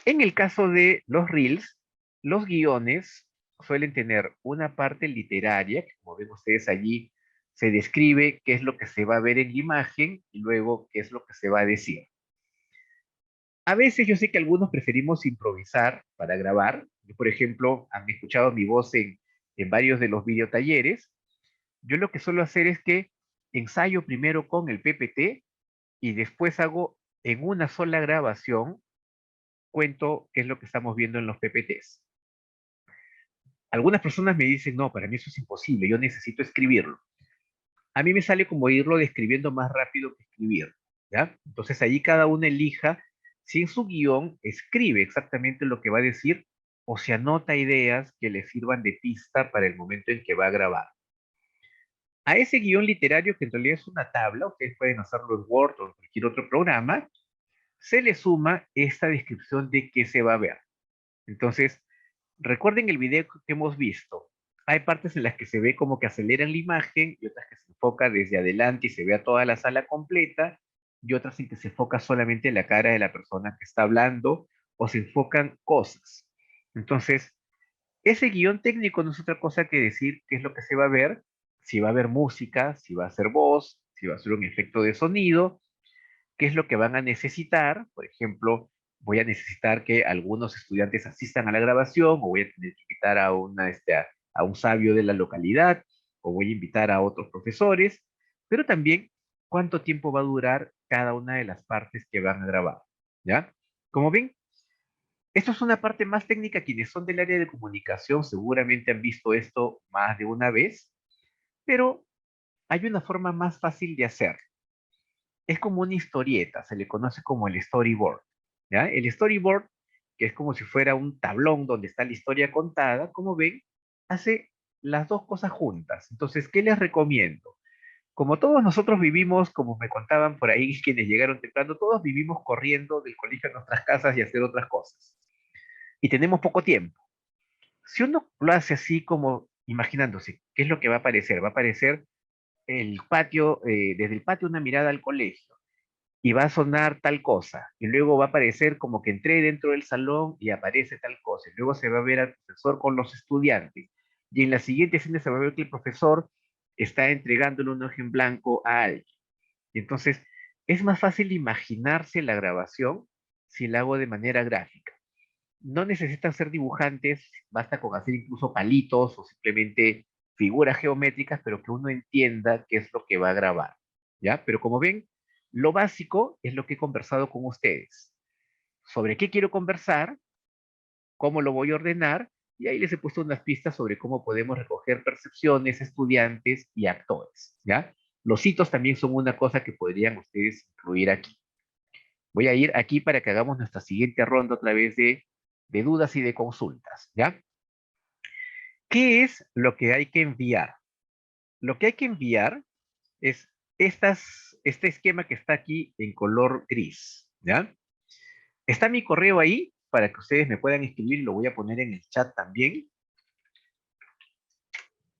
En el caso de los reels, los guiones suelen tener una parte literaria, que como ven ustedes allí, se describe qué es lo que se va a ver en la imagen y luego qué es lo que se va a decir. A veces yo sé que algunos preferimos improvisar para grabar. Yo, por ejemplo, han escuchado mi voz en varios de los videotalleres. Yo lo que suelo hacer es que ensayo primero con el PPT y después hago en una sola grabación cuento qué es lo que estamos viendo en los PPTs. Algunas personas me dicen, no, para mí eso es imposible, yo necesito escribirlo. A mí me sale como irlo describiendo más rápido que escribir, ¿ya? Entonces ahí cada uno elija si en su guión escribe exactamente lo que va a decir o se anota ideas que le sirvan de pista para el momento en que va a grabar. A ese guión literario, que en realidad es una tabla, ustedes pueden hacerlo en Word o en cualquier otro programa, se le suma esta descripción de qué se va a ver. Entonces, recuerden el video que hemos visto. Hay partes en las que se ve como que aceleran la imagen y otras que se enfoca desde adelante y se ve a toda la sala completa y otras en que se enfoca solamente la cara de la persona que está hablando o se enfocan cosas. Entonces, ese guión técnico no es otra cosa que decir qué es lo que se va a ver, si va a haber música, si va a ser voz, si va a ser un efecto de sonido, qué es lo que van a necesitar. Por ejemplo, voy a necesitar que algunos estudiantes asistan a la grabación, o voy a tener que invitar a un sabio de la localidad, o voy a invitar a otros profesores, pero también cuánto tiempo va a durar cada una de las partes que van a grabar, ¿ya? Como ven, esto es una parte más técnica. Quienes son del área de comunicación seguramente han visto esto más de una vez, pero hay una forma más fácil de hacer. Es como una historieta, se le conoce como el storyboard, ¿ya? El storyboard, que es como si fuera un tablón donde está la historia contada, como ven, hace las dos cosas juntas. Entonces, ¿qué les recomiendo? Como todos nosotros vivimos, como me contaban por ahí quienes llegaron temprano, todos vivimos corriendo del colegio a nuestras casas y hacer otras cosas. Y tenemos poco tiempo. Si uno lo hace así como imaginándose, ¿qué es lo que va a aparecer? Va a aparecer el patio, desde el patio una mirada al colegio y va a sonar tal cosa, y luego va a aparecer como que entré dentro del salón y aparece tal cosa, y luego se va a ver al profesor con los estudiantes, y en la siguiente escena se va a ver que el profesor está entregándole un hoja en blanco a alguien. Y entonces es más fácil imaginarse la grabación si la hago de manera gráfica. No necesitan ser dibujantes, basta con hacer incluso palitos o simplemente figuras geométricas, pero que uno entienda qué es lo que va a grabar, ¿ya? Pero como ven, lo básico es lo que he conversado con ustedes. Sobre qué quiero conversar, cómo lo voy a ordenar, y ahí les he puesto unas pistas sobre cómo podemos recoger percepciones, estudiantes y actores, ¿ya? Los hitos también son una cosa que podrían ustedes incluir aquí. Voy a ir aquí para que hagamos nuestra siguiente ronda otra vez de dudas y de consultas, ¿ya? ¿Qué es lo que hay que enviar? Lo que hay que enviar es este esquema que está aquí en color gris, ¿ya? Está mi correo ahí para que ustedes me puedan escribir, lo voy a poner en el chat también.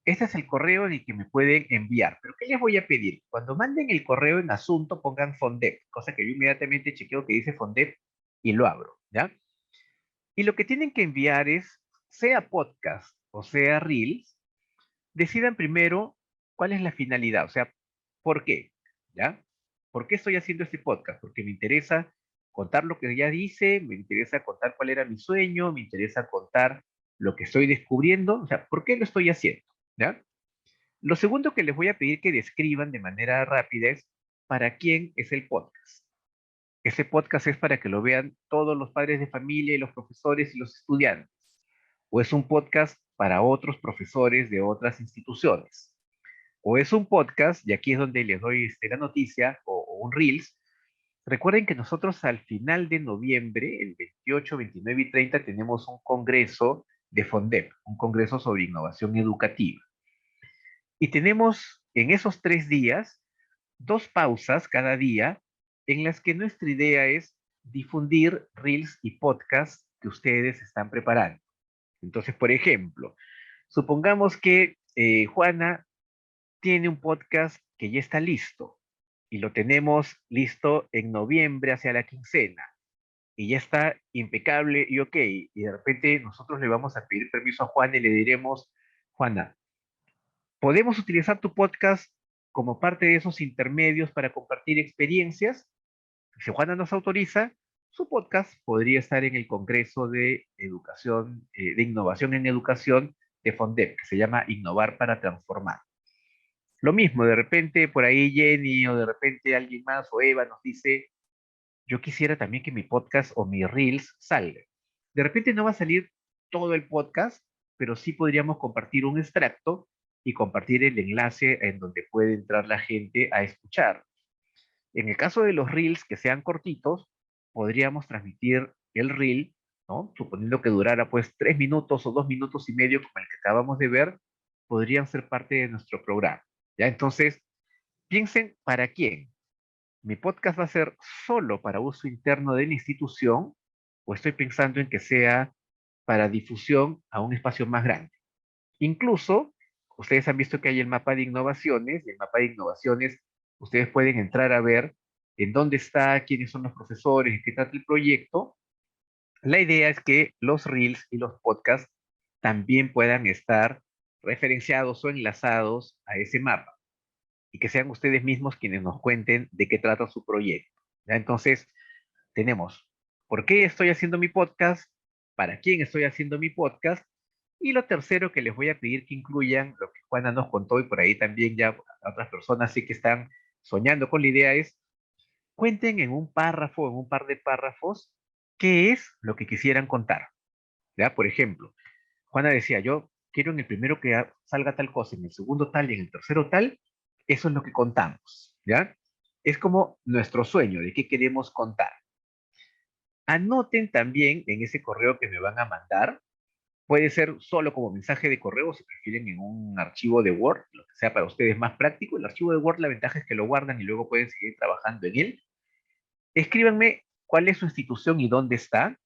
Este es el correo en el que me pueden enviar. ¿Pero qué les voy a pedir? Cuando manden el correo en asunto, pongan Fondep, cosa que yo inmediatamente chequeo que dice Fondep y lo abro, ¿ya? Y lo que tienen que enviar es, sea podcast o sea Reels, decidan primero cuál es la finalidad, o sea, ¿por qué? ¿Ya? ¿Por qué estoy haciendo este podcast? Porque me interesa contar lo que ya dice, me interesa contar cuál era mi sueño, me interesa contar lo que estoy descubriendo, o sea, ¿por qué lo estoy haciendo? ¿Ya? Lo segundo que les voy a pedir que describan de manera rápida es para quién es el podcast. Ese podcast es para que lo vean todos los padres de familia y los profesores y los estudiantes. O es un podcast para otros profesores de otras instituciones. O es un podcast, y aquí es donde les doy la noticia, o un Reels. Recuerden que nosotros al final de noviembre, el 28, 29 y 30, tenemos un congreso de FONDEP, un congreso sobre innovación educativa. Y tenemos en esos 3 días 2 pausas cada día en las que nuestra idea es difundir reels y podcasts que ustedes están preparando. Entonces, por ejemplo, supongamos que Juana tiene un podcast que ya está listo y lo tenemos listo en noviembre hacia la quincena y ya está impecable y ok, y de repente nosotros le vamos a pedir permiso a Juana y le diremos, Juana, ¿podemos utilizar tu podcast como parte de esos intermedios para compartir experiencias? Si Juana nos autoriza, su podcast podría estar en el Congreso de Educación, de Innovación en Educación de FONDEP, que se llama Innovar para Transformar. Lo mismo, de repente por ahí Jenny o de repente alguien más o Eva nos dice, yo quisiera también que mi podcast o mi Reels salga. De repente no va a salir todo el podcast, pero sí podríamos compartir un extracto y compartir el enlace en donde puede entrar la gente a escuchar. En el caso de los Reels que sean cortitos, podríamos transmitir el Reel, ¿no? Suponiendo que durara pues 3 minutos o 2 minutos y medio, como el que acabamos de ver, podrían ser parte de nuestro programa. ¿Ya? Entonces, piensen para quién. ¿Mi podcast va a ser solo para uso interno de la institución o estoy pensando en que sea para difusión a un espacio más grande? Incluso, ustedes han visto que hay el mapa de innovaciones, y el mapa de innovaciones, ustedes pueden entrar a ver en dónde está, quiénes son los profesores, en qué trata el proyecto. La idea es que los reels y los podcasts también puedan estar referenciados o enlazados a ese mapa y que sean ustedes mismos quienes nos cuenten de qué trata su proyecto. ¿Ya? Entonces, tenemos por qué estoy haciendo mi podcast, para quién estoy haciendo mi podcast, y lo tercero que les voy a pedir que incluyan, lo que Juana nos contó y por ahí también ya otras personas sí que están soñando con la idea, es cuenten en un párrafo, en un par de párrafos, qué es lo que quisieran contar. ¿Ya? Por ejemplo, Juana decía, yo quiero en el primero que salga tal cosa, en el segundo tal y en el tercero tal, eso es lo que contamos, ¿ya? Es como nuestro sueño de qué queremos contar. Anoten también en ese correo que me van a mandar, puede ser solo como mensaje de correo, si prefieren en un archivo de Word, lo que sea para ustedes más práctico. El archivo de Word, la ventaja es que lo guardan y luego pueden seguir trabajando en él. Escríbanme cuál es su institución y dónde está,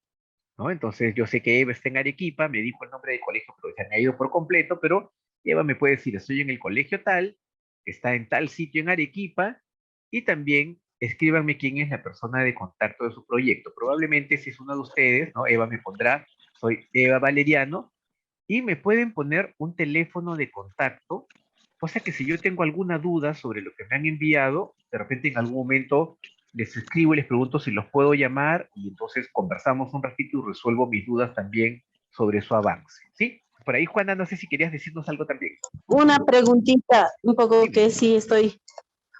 ¿no? Entonces, yo sé que Eva está en Arequipa, me dijo el nombre del colegio, pero se me ha ido por completo, pero Eva me puede decir, estoy en el colegio tal, está en tal sitio en Arequipa, y también escríbanme quién es la persona de contacto de su proyecto. Probablemente si es uno de ustedes, ¿no? Eva me pondrá, soy Eva Valeriano, y me pueden poner un teléfono de contacto, cosa que si yo tengo alguna duda sobre lo que me han enviado, de repente en algún momento les escribo y les pregunto si los puedo llamar y entonces conversamos un ratito y resuelvo mis dudas también sobre su avance, ¿sí? Por ahí, Juana, no sé si querías decirnos algo también. Una preguntita, un poco Dime. que sí estoy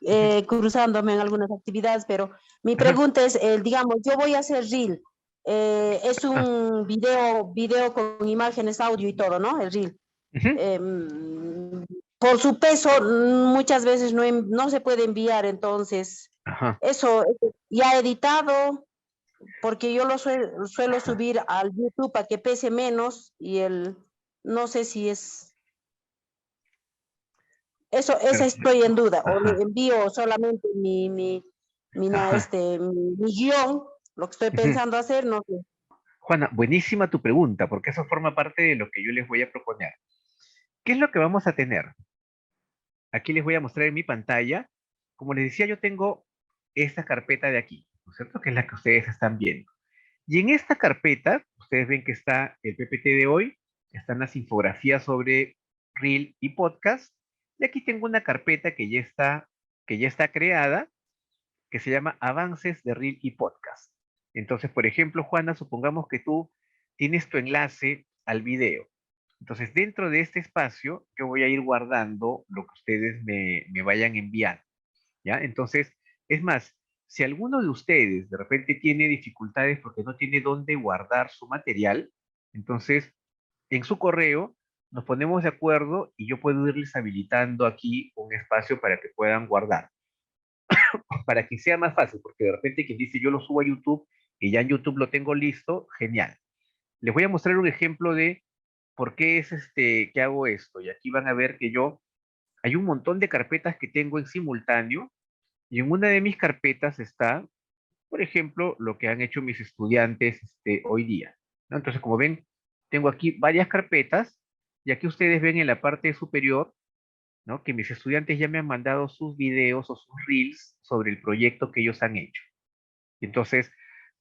Ujú. cruzándome en algunas actividades, pero mi Ajá. pregunta es, digamos, yo voy a hacer reel, es Ah, un video con imágenes, audio y todo, ¿no? El reel. ujú. Por su peso, muchas veces no se puede enviar, entonces, Ajá. eso ya editado, porque yo lo suelo subir al YouTube para que pese menos y no sé si es, esa estoy en Perfecto. duda, o le Ajá. envío solamente Ajá. mi guión, lo que estoy Ujú. pensando hacer, no sé. Juana, buenísima tu pregunta, porque eso forma parte de lo que yo les voy a proponer. ¿Qué es lo que vamos a tener? Aquí les voy a mostrar en mi pantalla. Como les decía, yo tengo esta carpeta de aquí, ¿no es cierto? Que es la que ustedes están viendo. Y en esta carpeta, ustedes ven que está el PPT de hoy, están las infografías sobre Reel y Podcast, y aquí tengo una carpeta que ya está creada, que se llama Avances de Reel y Podcast. Entonces, por ejemplo, Juana, supongamos que tú tienes tu enlace al video. Entonces, dentro de este espacio, yo voy a ir guardando lo que ustedes me vayan enviando, ¿ya? Entonces, es más, si alguno de ustedes de repente tiene dificultades porque no tiene dónde guardar su material, entonces, en su correo nos ponemos de acuerdo y yo puedo irles habilitando aquí un espacio para que puedan guardar, para que sea más fácil, porque de repente quien dice yo lo subo a YouTube y ya en YouTube lo tengo listo, genial. Les voy a mostrar un ejemplo de por qué es que hago esto. Y aquí van a ver que hay un montón de carpetas que tengo en simultáneo y en una de mis carpetas está, por ejemplo, lo que han hecho mis estudiantes hoy día, ¿no? Entonces, como ven, tengo aquí varias carpetas y aquí ustedes ven en la parte superior, ¿no? Que mis estudiantes ya me han mandado sus videos o sus reels sobre el proyecto que ellos han hecho. Y entonces,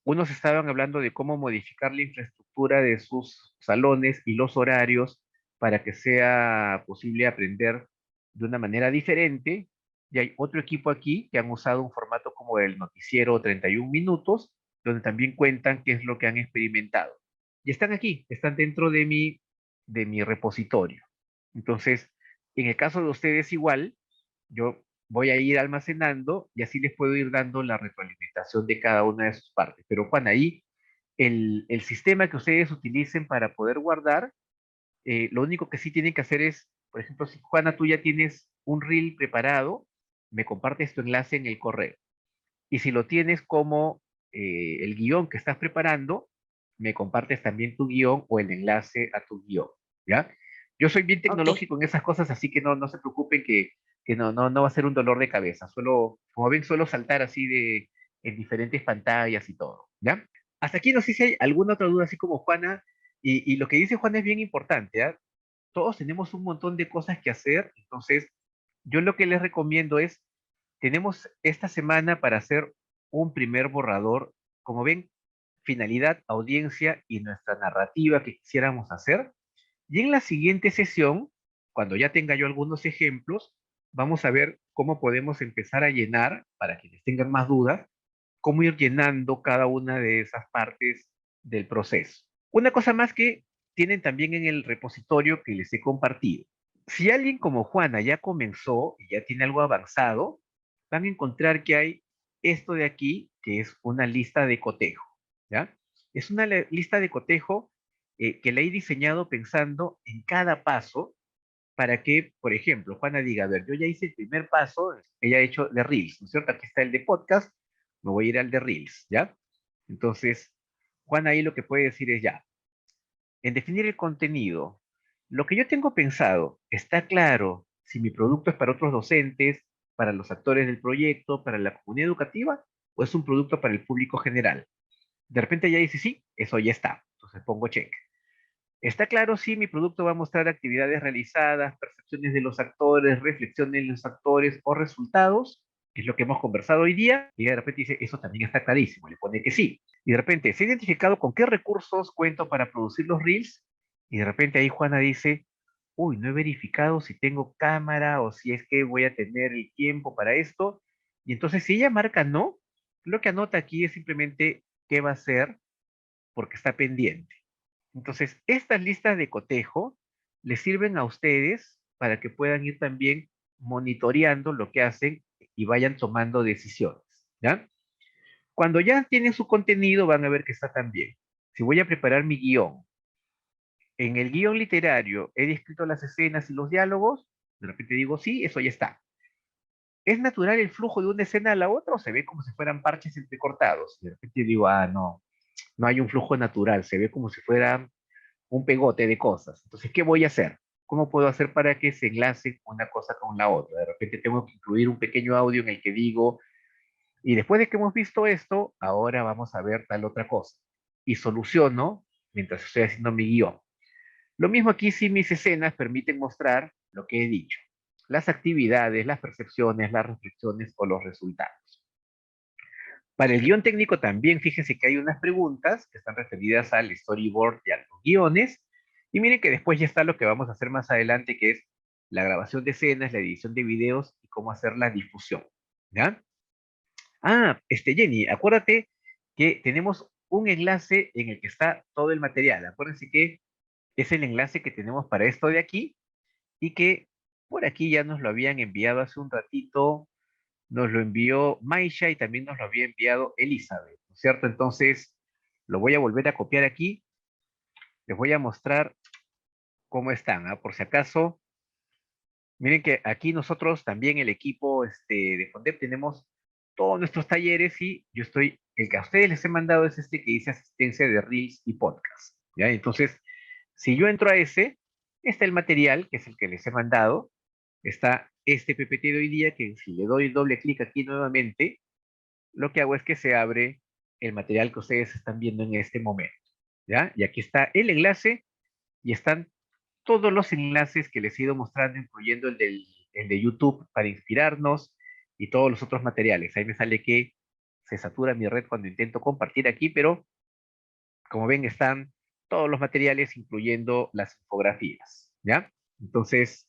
unos estaban hablando de cómo modificar la infraestructura de sus salones y los horarios para que sea posible aprender de una manera diferente. Y hay otro equipo aquí que han usado un formato como el noticiero 31 minutos, donde también cuentan qué es lo que han experimentado. Y están aquí, están dentro de mi repositorio. Entonces, en el caso de ustedes igual, yo voy a ir almacenando y así les puedo ir dando la retroalimentación de cada una de sus partes. Pero Juan, ahí el sistema que ustedes utilicen para poder guardar, lo único que sí tienen que hacer es, por ejemplo, si Juana, tú ya tienes un reel preparado, me compartes tu enlace en el correo. Y si lo tienes como el guión que estás preparando, me compartes también tu guión o el enlace a tu guión, ¿ya? Yo soy bien Ok, tecnológico en esas cosas, así que no se preocupen que no va a ser un dolor de cabeza. Como ven, suelo saltar así en diferentes pantallas y todo, ¿ya? Hasta aquí no sé si hay alguna otra duda así como Juana, y lo que dice Juana es bien importante, ¿ah? Todos tenemos un montón de cosas que hacer, entonces yo lo que les recomiendo es, tenemos esta semana para hacer un primer borrador, como ven, finalidad, audiencia y nuestra narrativa que quisiéramos hacer. Y en la siguiente sesión, cuando ya tenga yo algunos ejemplos, vamos a ver cómo podemos empezar a llenar, para quienes tengan más dudas, cómo ir llenando cada una de esas partes del proceso. Una cosa más que tienen también en el repositorio que les he compartido. Si alguien como Juana ya comenzó y ya tiene algo avanzado, van a encontrar que hay esto de aquí, que es una lista de cotejo, ¿ya? Es una lista de cotejo que la he diseñado pensando en cada paso para que, por ejemplo, Juana diga, a ver, yo ya hice el primer paso, ella ha hecho de Reels, ¿no es cierto? Aquí está el de podcast, me voy a ir al de Reels, ¿ya? Entonces, Juana ahí lo que puede decir es ya, en definir el contenido, lo que yo tengo pensado, ¿está claro si mi producto es para otros docentes, para los actores del proyecto, para la comunidad educativa, o es un producto para el público general? De repente ella dice, sí, eso ya está, entonces pongo check. Está claro si mi producto va a mostrar actividades realizadas, percepciones de los actores, reflexiones de los actores o resultados, que es lo que hemos conversado hoy día, y de repente dice, eso también está clarísimo, le pone que sí. Y de repente, ¿se ha identificado con qué recursos cuento para producir los reels? Y de repente ahí Juana dice, uy, no he verificado si tengo cámara o si es que voy a tener el tiempo para esto. Y entonces si ella marca no, lo que anota aquí es simplemente qué va a hacer porque está pendiente. Entonces, estas listas de cotejo les sirven a ustedes para que puedan ir también monitoreando lo que hacen y vayan tomando decisiones, ¿ya? Cuando ya tienen su contenido, van a ver que está también. Si voy a preparar mi guión, en el guión literario he descrito las escenas y los diálogos, de repente digo, sí, eso ya está. ¿Es natural el flujo de una escena a la otra o se ve como si fueran parches entrecortados? De repente digo, ah, no, no hay un flujo natural, se ve como si fuera un pegote de cosas. Entonces, ¿qué voy a hacer? ¿Cómo puedo hacer para que se enlace una cosa con la otra? De repente tengo que incluir un pequeño audio en el que digo, y después de que hemos visto esto, ahora vamos a ver tal otra cosa. Y soluciono mientras estoy haciendo mi guión. Lo mismo aquí si mis escenas permiten mostrar lo que he dicho, las actividades, las percepciones, las reflexiones o los resultados. Para el guión técnico también fíjense que hay unas preguntas que están referidas al storyboard y a los guiones. Y miren que después ya está lo que vamos a hacer más adelante, que es la grabación de escenas, la edición de videos y cómo hacer la difusión. ¿Ya? Ah, Jenny, acuérdate que tenemos un enlace en el que está todo el material. Acuérdense que es el enlace que tenemos para esto de aquí y que por aquí ya nos lo habían enviado hace un ratito, nos lo envió Maisha y también nos lo había enviado Elizabeth, ¿no es cierto? Entonces, lo voy a volver a copiar aquí, les voy a mostrar cómo están, ¿ah? Por si acaso, miren que aquí nosotros también el equipo de Fondep tenemos todos nuestros talleres y yo estoy, el que a ustedes les he mandado es este que dice asistencia de Reels y Podcast, ¿ya? Entonces, si yo entro a ese, está el material, que es el que les he mandado, está este PPT de hoy día, que si le doy doble clic aquí nuevamente, lo que hago es que se abre el material que ustedes están viendo en este momento, ¿ya? Y aquí está el enlace y están todos los enlaces que les he ido mostrando, incluyendo el de YouTube para inspirarnos y todos los otros materiales. Ahí me sale que se satura mi red cuando intento compartir aquí, pero como ven están todos los materiales, incluyendo las infografías, ¿ya? Entonces,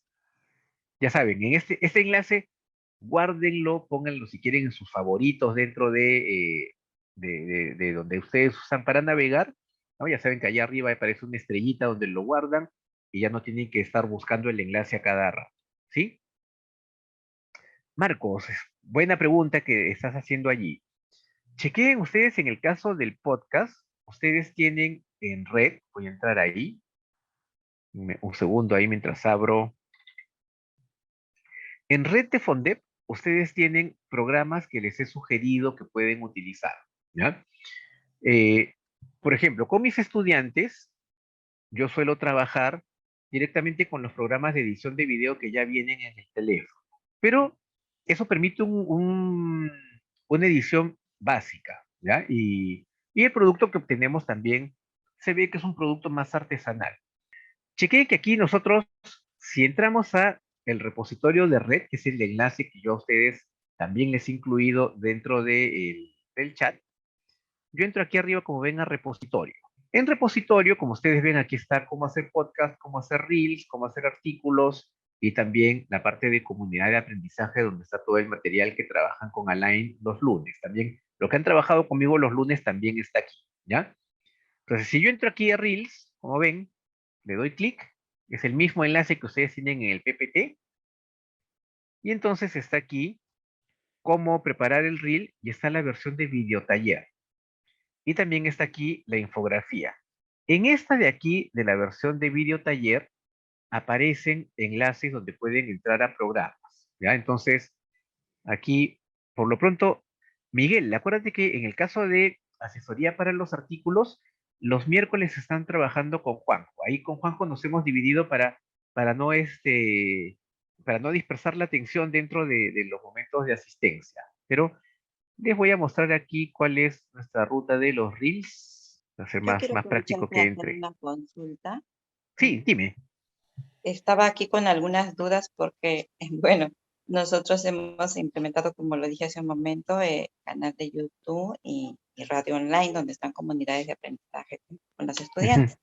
ya saben, en este enlace, guárdenlo, pónganlo si quieren en sus favoritos dentro de donde ustedes usan para navegar, ¿no? Ya saben que allá arriba aparece una estrellita donde lo guardan y ya no tienen que estar buscando el enlace a cada rato, ¿sí? Marcos, buena pregunta que estás haciendo allí. Chequeen ustedes en el caso del podcast, ustedes tienen en red, voy a entrar ahí, un segundo ahí mientras abro. En red de Fondep, ustedes tienen programas que les he sugerido que pueden utilizar, ¿ya? Eh, por ejemplo, con mis estudiantes, yo suelo trabajar directamente con los programas de edición de video que ya vienen en el teléfono. Pero eso permite una edición básica, ¿ya? Y el producto que obtenemos también se ve que es un producto más artesanal. Chequeen que aquí nosotros, si entramos a el repositorio de red, que es el enlace que yo a ustedes también les he incluido dentro del chat, yo entro aquí arriba como ven a repositorio. En repositorio, como ustedes ven, aquí está cómo hacer podcast, cómo hacer reels, cómo hacer artículos y también la parte de comunidad de aprendizaje donde está todo el material que trabajan con Align los lunes. También lo que han trabajado conmigo los lunes también está aquí, ¿ya? Entonces, si yo entro aquí a reels, como ven, le doy clic, es el mismo enlace que ustedes tienen en el PPT y entonces está aquí cómo preparar el reel y está la versión de videotaller. Y también está aquí la infografía. En esta de aquí, de la versión de video taller, aparecen enlaces donde pueden entrar a programas, ¿ya? Entonces, aquí, por lo pronto, Miguel, acuérdate que en el caso de asesoría para los artículos, los miércoles están trabajando con Juanjo. Ahí con Juanjo nos hemos dividido para no, para no dispersar la atención dentro de los momentos de asistencia. Pero les voy a mostrar aquí cuál es nuestra ruta de los reels. Va a ser Yo quiero más aprovechar práctico para que hacer entre. una consulta. Sí, dime. Estaba aquí con algunas dudas porque, bueno, nosotros hemos implementado, como lo dije hace un momento, canal de YouTube y radio online, donde están comunidades de aprendizaje con los Ujú, estudiantes.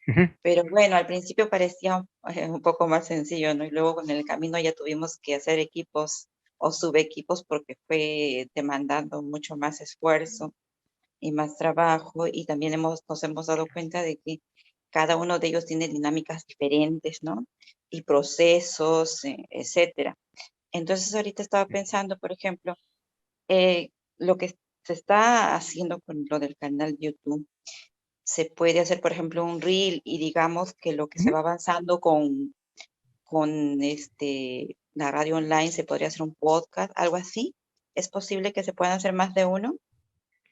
ujú. Pero bueno, al principio parecía un poco más sencillo, ¿no? Y luego con el camino ya tuvimos que hacer equipos o subequipos porque fue demandando mucho más esfuerzo y más trabajo. Y también nos hemos dado cuenta de que cada uno de ellos tiene dinámicas diferentes, ¿no? Y procesos, etcétera. Entonces ahorita estaba pensando, por ejemplo, lo que se está haciendo con lo del canal YouTube se puede hacer, por ejemplo, un reel y digamos que lo que se Ujú. va avanzando con la radio online se podría hacer un podcast, algo así. ¿Es posible que se puedan hacer más de uno?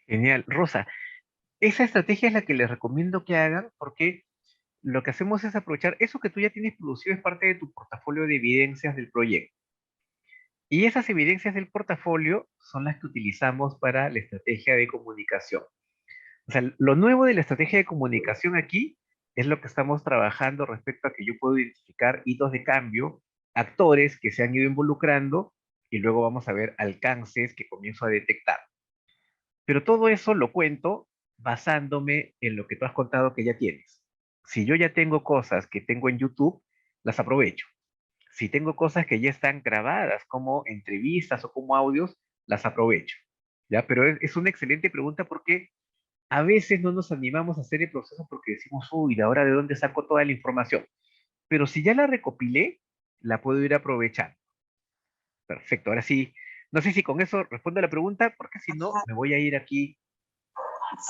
Genial. Rosa, esa estrategia es la que les recomiendo que hagan porque lo que hacemos es aprovechar eso que tú ya tienes producido es parte de tu portafolio de evidencias del proyecto. Y esas evidencias del portafolio son las que utilizamos para la estrategia de comunicación. O sea, lo nuevo de la estrategia de comunicación aquí es lo que estamos trabajando respecto a que yo puedo identificar hitos de cambio, actores que se han ido involucrando y luego vamos a ver alcances que comienzo a detectar. Pero todo eso lo cuento basándome en lo que tú has contado que ya tienes. Si yo ya tengo cosas que tengo en YouTube, las aprovecho. Si tengo cosas que ya están grabadas como entrevistas o como audios, las aprovecho. ¿Ya? Pero es una excelente pregunta porque a veces no nos animamos a hacer el proceso porque decimos, uy, ¿de ahora de dónde saco toda la información? Pero si ya la recopilé, la puedo ir aprovechando. Perfecto, ahora sí, no sé si con eso respondo a la pregunta, porque si no, me voy a ir aquí.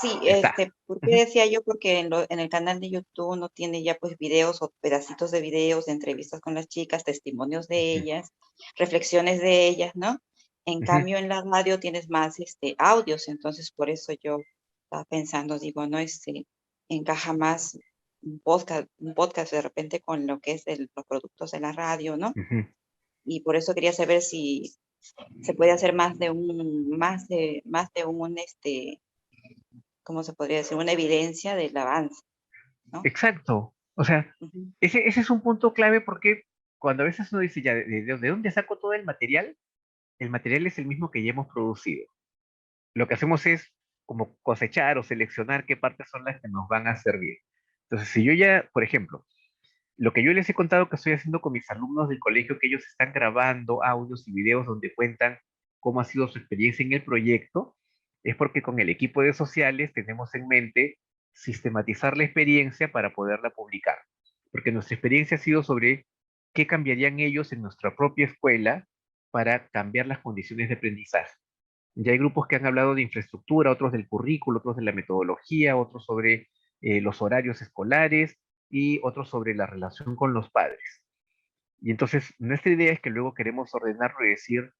Sí, Está. ¿por qué Ujú, decía yo? Porque en el canal de YouTube no tiene ya pues videos o pedacitos de videos de entrevistas con las chicas, testimonios de ujú, ellas, reflexiones de ellas, ¿no? En ujú. cambio en la radio tienes más audios, entonces por eso yo estaba pensando, digo, no, encaja más un podcast de repente con lo que es los productos de la radio, ¿no? Ujú. Y por eso quería saber si se puede hacer más de un ¿cómo se podría decir? Una evidencia del avance, ¿no? Exacto. O sea, Ujú. ese es un punto clave porque cuando a veces uno dice ya, ¿de dónde saco todo el material es el mismo que ya hemos producido. Lo que hacemos es como cosechar o seleccionar qué partes son las que nos van a servir. Entonces, si yo ya, por ejemplo, lo que yo les he contado que estoy haciendo con mis alumnos del colegio, que ellos están grabando audios y videos donde cuentan cómo ha sido su experiencia en el proyecto, es porque con el equipo de sociales tenemos en mente sistematizar la experiencia para poderla publicar. Porque nuestra experiencia ha sido sobre qué cambiarían ellos en nuestra propia escuela para cambiar las condiciones de aprendizaje. Ya hay grupos que han hablado de infraestructura, otros del currículo, otros de la metodología, otros sobre los horarios escolares y otros sobre la relación con los padres. Y entonces, nuestra idea es que luego queremos ordenarlo y decir,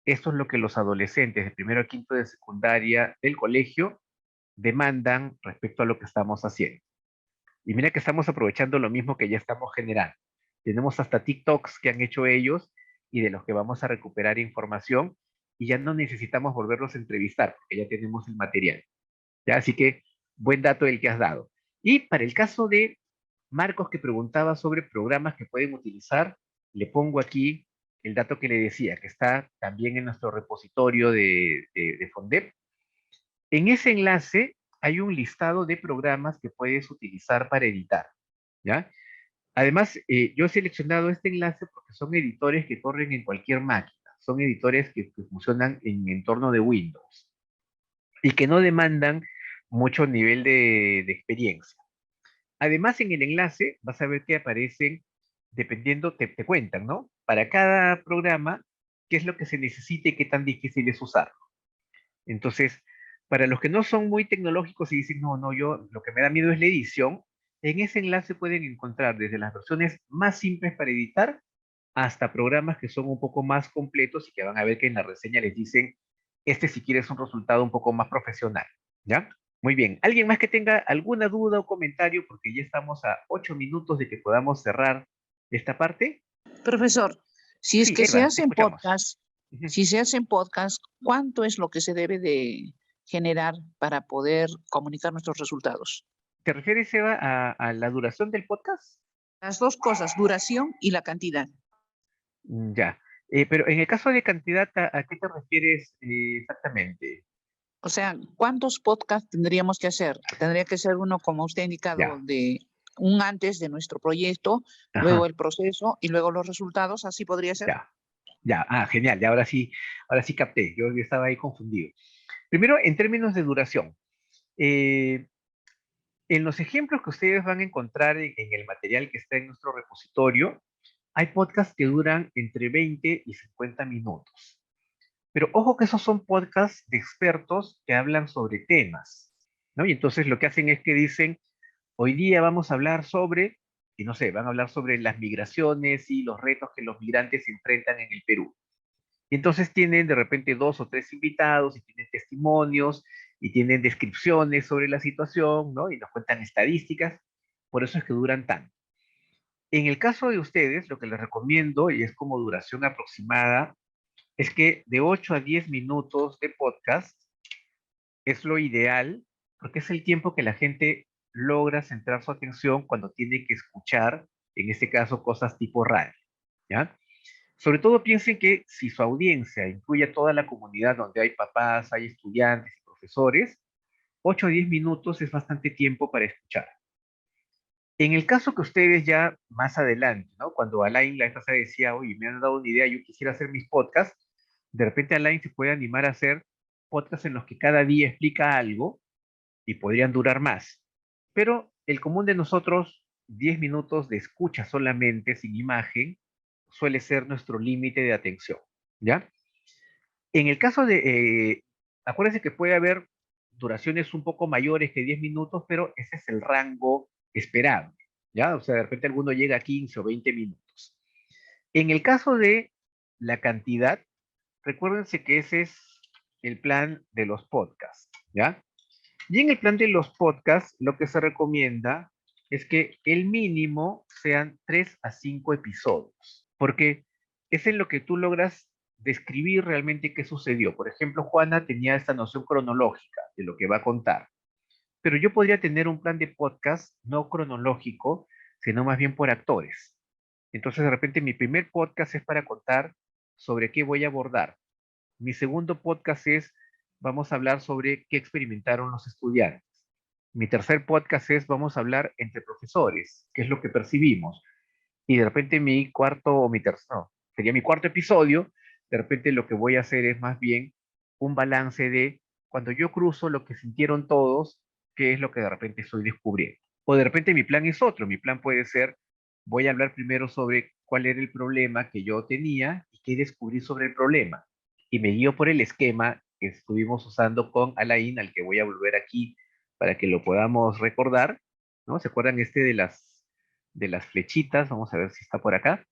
esto es lo que los adolescentes de primero a quinto de secundaria del colegio demandan respecto a lo que estamos haciendo. Y mira que estamos aprovechando lo mismo que ya estamos generando. Tenemos hasta TikToks que han hecho ellos y de los que vamos a recuperar información y ya no necesitamos volverlos a entrevistar porque ya tenemos el material. ¿Ya? Así que buen dato el que has dado. Y para el caso de Marcos que preguntaba sobre programas que pueden utilizar, le pongo aquí el dato que le decía, que está también en nuestro repositorio de Fondep. En ese enlace hay un listado de programas que puedes utilizar para editar, ¿ya? Además, yo he seleccionado este enlace porque son editores que corren en cualquier máquina, son editores que funcionan en entorno de Windows y que no demandan mucho nivel de experiencia. Además, en el enlace vas a ver que aparecen, dependiendo, te cuentan, ¿no? Para cada programa, qué es lo que se necesita y qué tan difícil es usarlo. Entonces, para los que no son muy tecnológicos y dicen, no, no, yo lo que me da miedo es la edición, en ese enlace pueden encontrar desde las versiones más simples para editar hasta programas que son un poco más completos y que van a ver que en la reseña les dicen, este si quieres un resultado un poco más profesional, ¿ya? Muy bien. ¿Alguien más que tenga alguna duda o comentario? Porque ya estamos a 8 minutos de que podamos cerrar esta parte. Profesor, si es Sí, que se Eva, te hacen escuchamos. podcasts, si se hacen podcasts, ¿cuánto es lo que se debe de generar para poder comunicar nuestros resultados? ¿Te refieres, Eva, a la duración del podcast? Las dos cosas, duración y la cantidad. Ya. Pero en el caso de cantidad, ¿a qué te refieres exactamente? O sea, ¿cuántos podcasts tendríamos que hacer? Tendría que ser uno, como usted ha indicado, Ya. de un antes de nuestro proyecto, luego Ajá. el proceso y luego los resultados. ¿Así podría ser? Ya. Ya. Ah, genial. Ya ahora sí capté. Yo estaba ahí confundido. Primero, en términos de duración. En los ejemplos que ustedes van a encontrar en el material que está en nuestro repositorio, hay podcasts que duran entre 20 y 50 minutos. Pero ojo que esos son podcasts de expertos que hablan sobre temas, ¿no? Y entonces lo que hacen es que dicen, hoy día vamos a hablar sobre, y no sé, van a hablar sobre las migraciones y los retos que los migrantes se enfrentan en el Perú. Y entonces tienen de repente 2 o 3 invitados y tienen testimonios y tienen descripciones sobre la situación, ¿no? Y nos cuentan estadísticas, por eso es que duran tanto. En el caso de ustedes, lo que les recomiendo, y es como duración aproximada, es que de 8 a 10 minutos de podcast es lo ideal, porque es el tiempo que la gente logra centrar su atención cuando tiene que escuchar, en este caso, cosas tipo radio, ¿ya? Sobre todo piensen que si su audiencia incluye a toda la comunidad donde hay papás, hay estudiantes y profesores, 8 a 10 minutos es bastante tiempo para escuchar. En el caso que ustedes ya más adelante, ¿no? Cuando Alain la vez pasada decía, oye, me han dado una idea, yo quisiera hacer mis podcasts, de repente Alain se puede animar a hacer podcasts en los que cada día explica algo y podrían durar más. Pero el común de nosotros, 10 minutos de escucha solamente, sin imagen, suele ser nuestro límite de atención, ¿ya? En el caso de, acuérdense que puede haber duraciones un poco mayores que 10 minutos, pero ese es el rango esperado, ¿ya? O sea, de repente alguno llega a 15 o 20 minutos. En el caso de la cantidad, recuérdense que ese es el plan de los podcasts, ¿ya? Y en el plan de los podcasts, lo que se recomienda es que el mínimo sean 3 a 5 episodios, porque es en lo que tú logras describir realmente qué sucedió. Por ejemplo, Juana tenía esta noción cronológica de lo que va a contar, pero yo podría tener un plan de podcast no cronológico, sino más bien por actores. Entonces, de repente, mi primer podcast es para contar sobre qué voy a abordar. Mi segundo podcast es, vamos a hablar sobre qué experimentaron los estudiantes. Mi tercer podcast es, vamos a hablar entre profesores, qué es lo que percibimos. Y de repente mi cuarto o mi tercer, no, sería mi cuarto episodio, de repente lo que voy a hacer es más bien un balance de cuando yo cruzo lo que sintieron todos, qué es lo que de repente estoy descubriendo. O de repente mi plan es otro, mi plan puede ser, voy a hablar primero sobre cuál era el problema que yo tenía y y qué descubrí sobre el problema. Y me guío por el esquema que estuvimos usando con Alain, al que voy a volver aquí para que lo podamos recordar, ¿no? ¿Se acuerdan este de las flechitas? Vamos a ver si está por acá.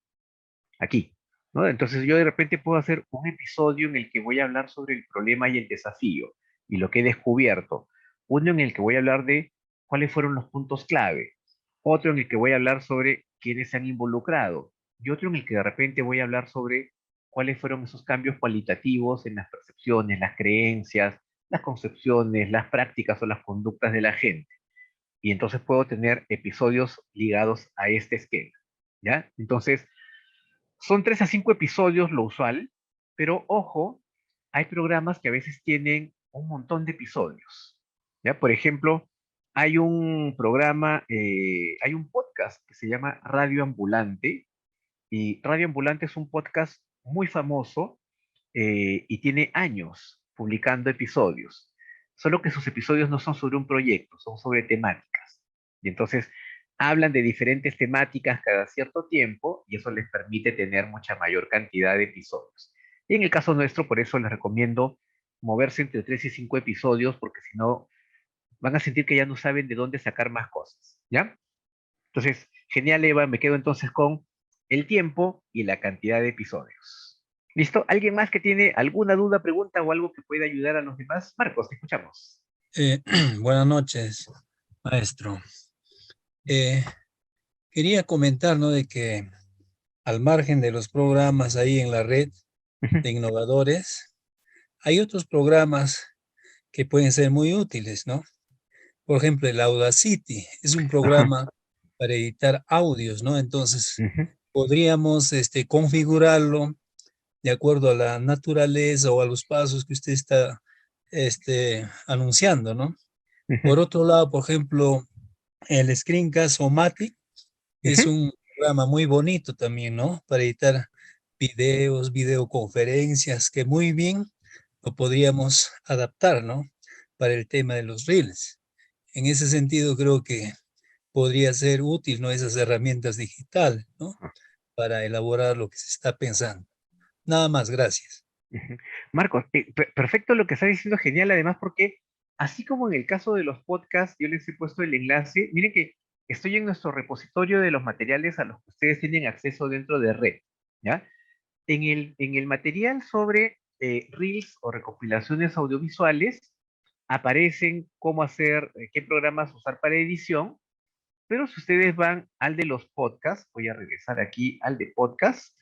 Aquí, ¿no? Entonces yo de repente puedo hacer un episodio en el que voy a hablar sobre el problema y el desafío y lo que he descubierto. Uno en el que voy a hablar de cuáles fueron los puntos clave. Otro en el que voy a hablar sobre quiénes se han involucrado. Y otro en el que de repente voy a hablar sobre cuáles fueron esos cambios cualitativos en las percepciones, las creencias, las concepciones, las prácticas o las conductas de la gente. Y entonces puedo tener episodios ligados a este esquema, ¿ya? Entonces, son 3 a 5 episodios lo usual, pero ojo, hay programas que a veces tienen un montón de episodios, ¿ya? Por ejemplo, hay un programa, hay un podcast que se llama Radio Ambulante, y Radio Ambulante es un podcast muy famoso y tiene años publicando episodios. Solo que sus episodios no son sobre un proyecto, son sobre temáticas. Y entonces hablan de diferentes temáticas cada cierto tiempo y eso les permite tener mucha mayor cantidad de episodios. Y en el caso nuestro, por eso les recomiendo moverse entre 3 y 5 episodios, porque si no, van a sentir que ya no saben de dónde sacar más cosas, ¿ya? Entonces, genial, Eva, me quedo entonces con el tiempo y la cantidad de episodios. ¿Listo? ¿Alguien más que tiene alguna duda, pregunta o algo que pueda ayudar a los demás? Marcos, te escuchamos. Buenas noches, maestro. Eh, Quería comentar, ¿no? De que al margen de los programas ahí en la red de innovadores, hay otros programas que pueden ser muy útiles, ¿no? Por ejemplo, el Audacity es un Ajá. programa para editar audios, ¿no? Entonces, Ujú, podríamos configurarlo de acuerdo a la naturaleza o a los pasos que usted está anunciando, ¿no? ujú, Por otro lado, por ejemplo, el Screencast-O-Matic es ujú. un programa muy bonito también, ¿no? Para editar videos, videoconferencias, que muy bien lo podríamos adaptar, ¿no? Para el tema de los reels. En ese sentido, creo que podría ser útil, ¿no? Esas herramientas digitales, ¿no? Para elaborar lo que se está pensando. Nada más, gracias. Ujú. Marcos, perfecto lo que estás diciendo, genial, además porque así como en el caso de los podcasts, yo les he puesto el enlace, miren que estoy en nuestro repositorio de los materiales a los que ustedes tienen acceso dentro de Red, ¿ya? En el material sobre Reels o recopilaciones audiovisuales aparecen cómo hacer, qué programas usar para edición, pero si ustedes van al de los podcasts, voy a regresar aquí al de podcast,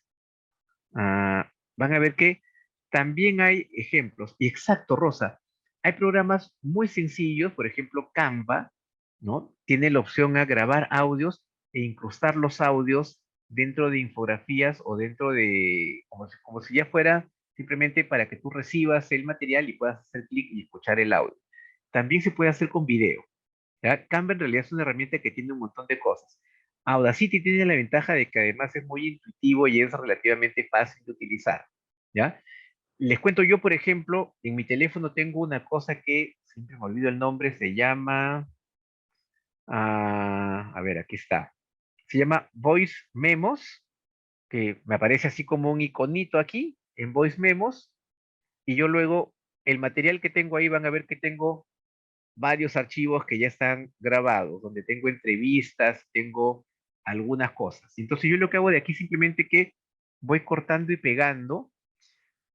van a ver que también hay ejemplos. Y exacto, Rosa, hay programas muy sencillos, por ejemplo, Canva, ¿no? Tiene la opción a grabar audios e incrustar los audios dentro de infografías o dentro de, como si ya fuera simplemente para que tú recibas el material y puedas hacer clic y escuchar el audio. También se puede hacer con video. ¿Ya? Canva en realidad es una herramienta que tiene un montón de cosas. Audacity tiene la ventaja de que además es muy intuitivo y es relativamente fácil de utilizar, ¿ya? Les cuento yo, por ejemplo, en mi teléfono tengo una cosa que siempre me olvido el nombre, se llama, a ver, aquí está. Se llama Voice Memos, que me aparece así como un iconito aquí en Voice Memos, y yo luego el material que tengo ahí van a ver que tengo varios archivos que ya están grabados, donde tengo entrevistas, tengo algunas cosas. Entonces yo lo que hago de aquí simplemente que voy cortando y pegando.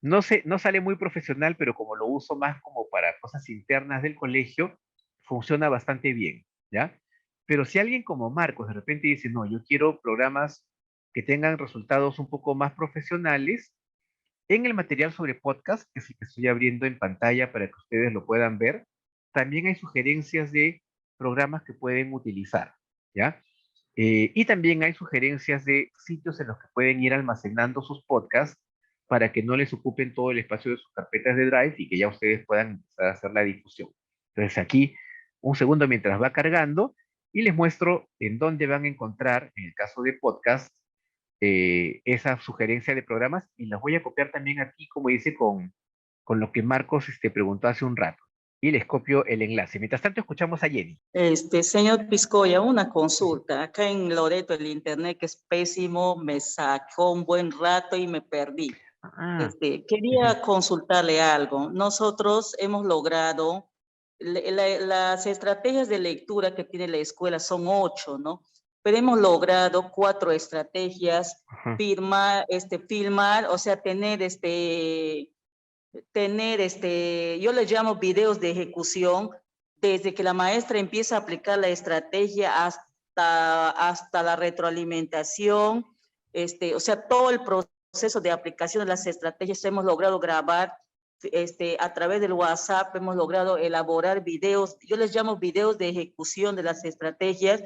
No sé, no sale muy profesional, pero como lo uso más como para cosas internas del colegio, funciona bastante bien, ¿ya? Pero si alguien como Marcos de repente dice, no, yo quiero programas que tengan resultados un poco más profesionales, en el material sobre podcast, que es el que estoy abriendo en pantalla para que ustedes lo puedan ver, también hay sugerencias de programas que pueden utilizar, ¿ya? Y también hay sugerencias de sitios en los que pueden ir almacenando sus podcasts para que no les ocupen todo el espacio de sus carpetas de Drive y que ya ustedes puedan empezar a hacer la difusión. Entonces aquí, un segundo mientras va cargando y les muestro en dónde van a encontrar, en el caso de podcast, esa sugerencia de programas y las voy a copiar también aquí, como dice, con lo que Marcos preguntó hace un rato. y les copio el enlace. Mientras tanto, escuchamos a Jenny. Señor Piscoya, una consulta. Acá en Loreto el internet que es pésimo, me sacó un buen rato y me perdí. Ah, Quería consultarle algo. Nosotros hemos logrado, las estrategias de lectura que tiene la escuela son 8, ¿no? Pero hemos logrado 4 estrategias, ajá. filmar, o sea, yo les llamo videos de ejecución, desde que la maestra empieza a aplicar la estrategia hasta la retroalimentación, o sea, todo el proceso de aplicación de las estrategias hemos logrado grabar, a través del WhatsApp hemos logrado elaborar videos, yo les llamo videos de ejecución de las estrategias,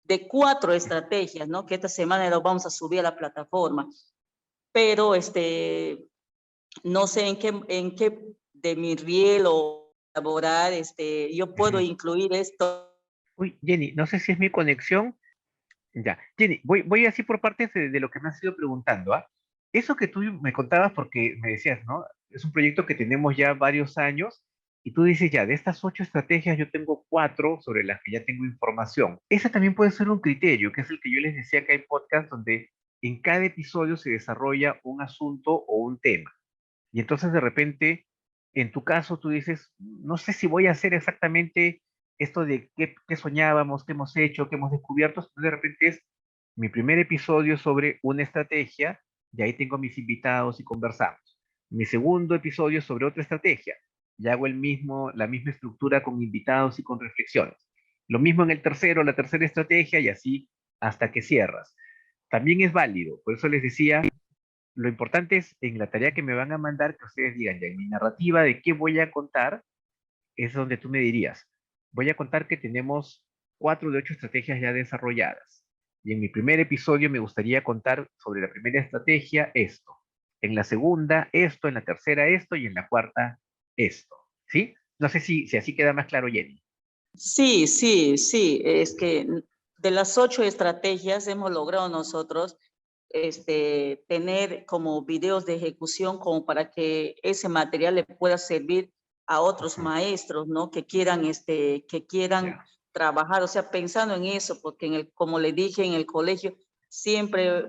de 4 estrategias, ¿no? Que esta semana lo vamos a subir a la plataforma. Pero no sé en qué de mi riel o laboral, yo puedo incluir esto. Uy, Jenny, no sé si es mi conexión. Ya, Jenny, voy así por partes de lo que me has ido preguntando, ¿ah? Eso que tú me contabas, porque me decías, ¿no? Es un proyecto que tenemos ya varios años, y tú dices, ya, de estas 8 estrategias yo tengo 4 sobre las que ya tengo información. Ese también puede ser un criterio, que es el que yo les decía que hay podcast donde en cada episodio se desarrolla un asunto o un tema. Y entonces de repente, en tu caso, tú dices, no sé si voy a hacer exactamente esto de qué soñábamos, qué hemos hecho, qué hemos descubierto. Entonces de repente es mi primer episodio sobre una estrategia, y ahí tengo a mis invitados y conversamos. Mi segundo episodio sobre otra estrategia, y hago la misma estructura con invitados y con reflexiones. Lo mismo en el tercero, la tercera estrategia, y así hasta que cierras. También es válido, por eso les decía, lo importante es en la tarea que me van a mandar que ustedes digan, ya en mi narrativa de qué voy a contar, es donde tú me dirías, voy a contar que tenemos 4 de 8 estrategias ya desarrolladas. Y en mi primer episodio me gustaría contar sobre la primera estrategia esto, en la segunda esto, en la tercera esto y en la cuarta esto. ¿Sí? No sé si así queda más claro, Jenny. Sí, sí, sí, es que de las 8 estrategias hemos logrado nosotros tener como videos de ejecución como para que ese material le pueda servir a otros Ajá, maestros, ¿no? Que quieran ya. trabajar, o sea, pensando en eso, porque como le dije, en el colegio siempre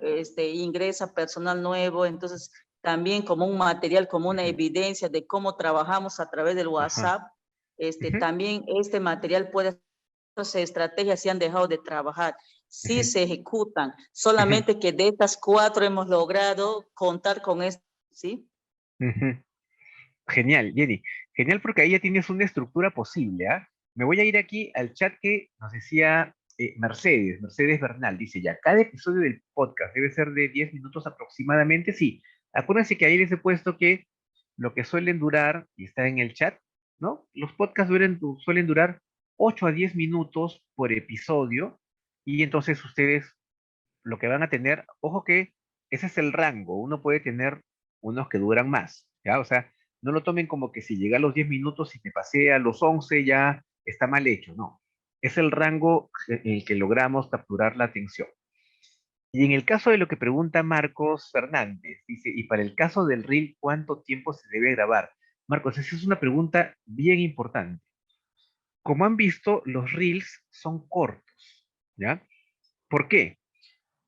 ingresa personal nuevo, entonces también como un material, como una Ujú, evidencia de cómo trabajamos a través del ajá, WhatsApp, ujú, también este material puede, estas estrategias se han dejado de trabajar, sí ujú, se ejecutan, ujú, solamente que de estas 4 hemos logrado contar con esto, ¿sí? ujú. Genial, Jenny. Genial porque ahí ya tienes una estructura posible, ¿ah? Me voy a ir aquí al chat que nos decía Mercedes Bernal. Dice ya, cada episodio del podcast debe ser de 10 minutos aproximadamente. Sí, acuérdense que ahí les he puesto que lo que suelen durar, y está en el chat, ¿no? Los podcasts suelen durar 8 a 10 minutos por episodio, y entonces ustedes lo que van a tener, ojo que ese es el rango, uno puede tener unos que duran más, ¿ya? O sea, no lo tomen como que si llega a los 10 minutos y te pasé a los 11 ya está mal hecho, no. Es el rango en el que logramos capturar la atención. Y en el caso de lo que pregunta Marcos Fernández, dice, y para el caso del reel, ¿cuánto tiempo se debe grabar? Marcos, esa es una pregunta bien importante. Como han visto, los reels son cortos, ¿ya? ¿Por qué?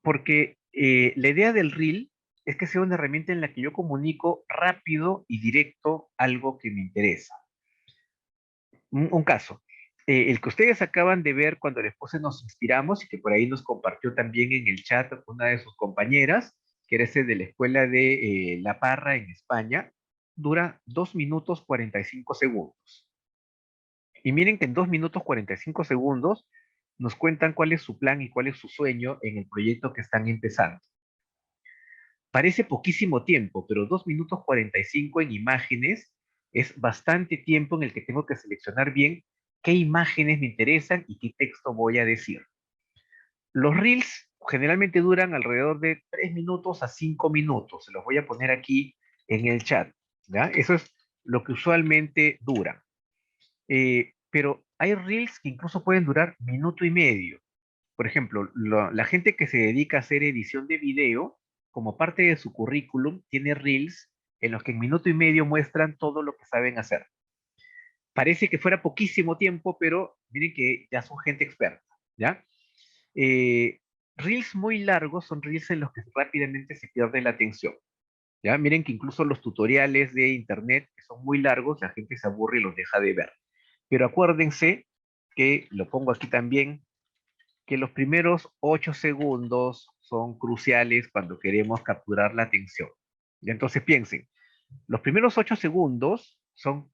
Porque la idea del reel es que sea una herramienta en la que yo comunico rápido y directo algo que me interesa. Un caso, el que ustedes acaban de ver cuando les puse Nos Inspiramos y que por ahí nos compartió también en el chat una de sus compañeras, que era ese de la escuela de La Parra en España, dura 2 minutos 45 segundos. Y miren que en 2 minutos 45 segundos nos cuentan cuál es su plan y cuál es su sueño en el proyecto que están empezando. Parece poquísimo tiempo, pero 2 minutos 45 en imágenes es bastante tiempo en el que tengo que seleccionar bien qué imágenes me interesan y qué texto voy a decir. Los reels generalmente duran alrededor de 3 minutos a 5 minutos. Se los voy a poner aquí en el chat, ¿ya? Eso es lo que usualmente dura. Pero hay reels que incluso pueden durar minuto y medio. Por ejemplo, la gente que se dedica a hacer edición de video, como parte de su currículum, tiene reels en los que en minuto y medio muestran todo lo que saben hacer. Parece que fuera poquísimo tiempo, pero miren que ya son gente experta, ¿ya? Reels muy largos son reels en los que rápidamente se pierde la atención, ¿ya? Miren que incluso los tutoriales de internet que son muy largos, la gente se aburre y los deja de ver. Pero acuérdense que, lo pongo aquí también, que los primeros 8 segundos son cruciales cuando queremos capturar la atención. Y entonces piensen, los primeros 8 segundos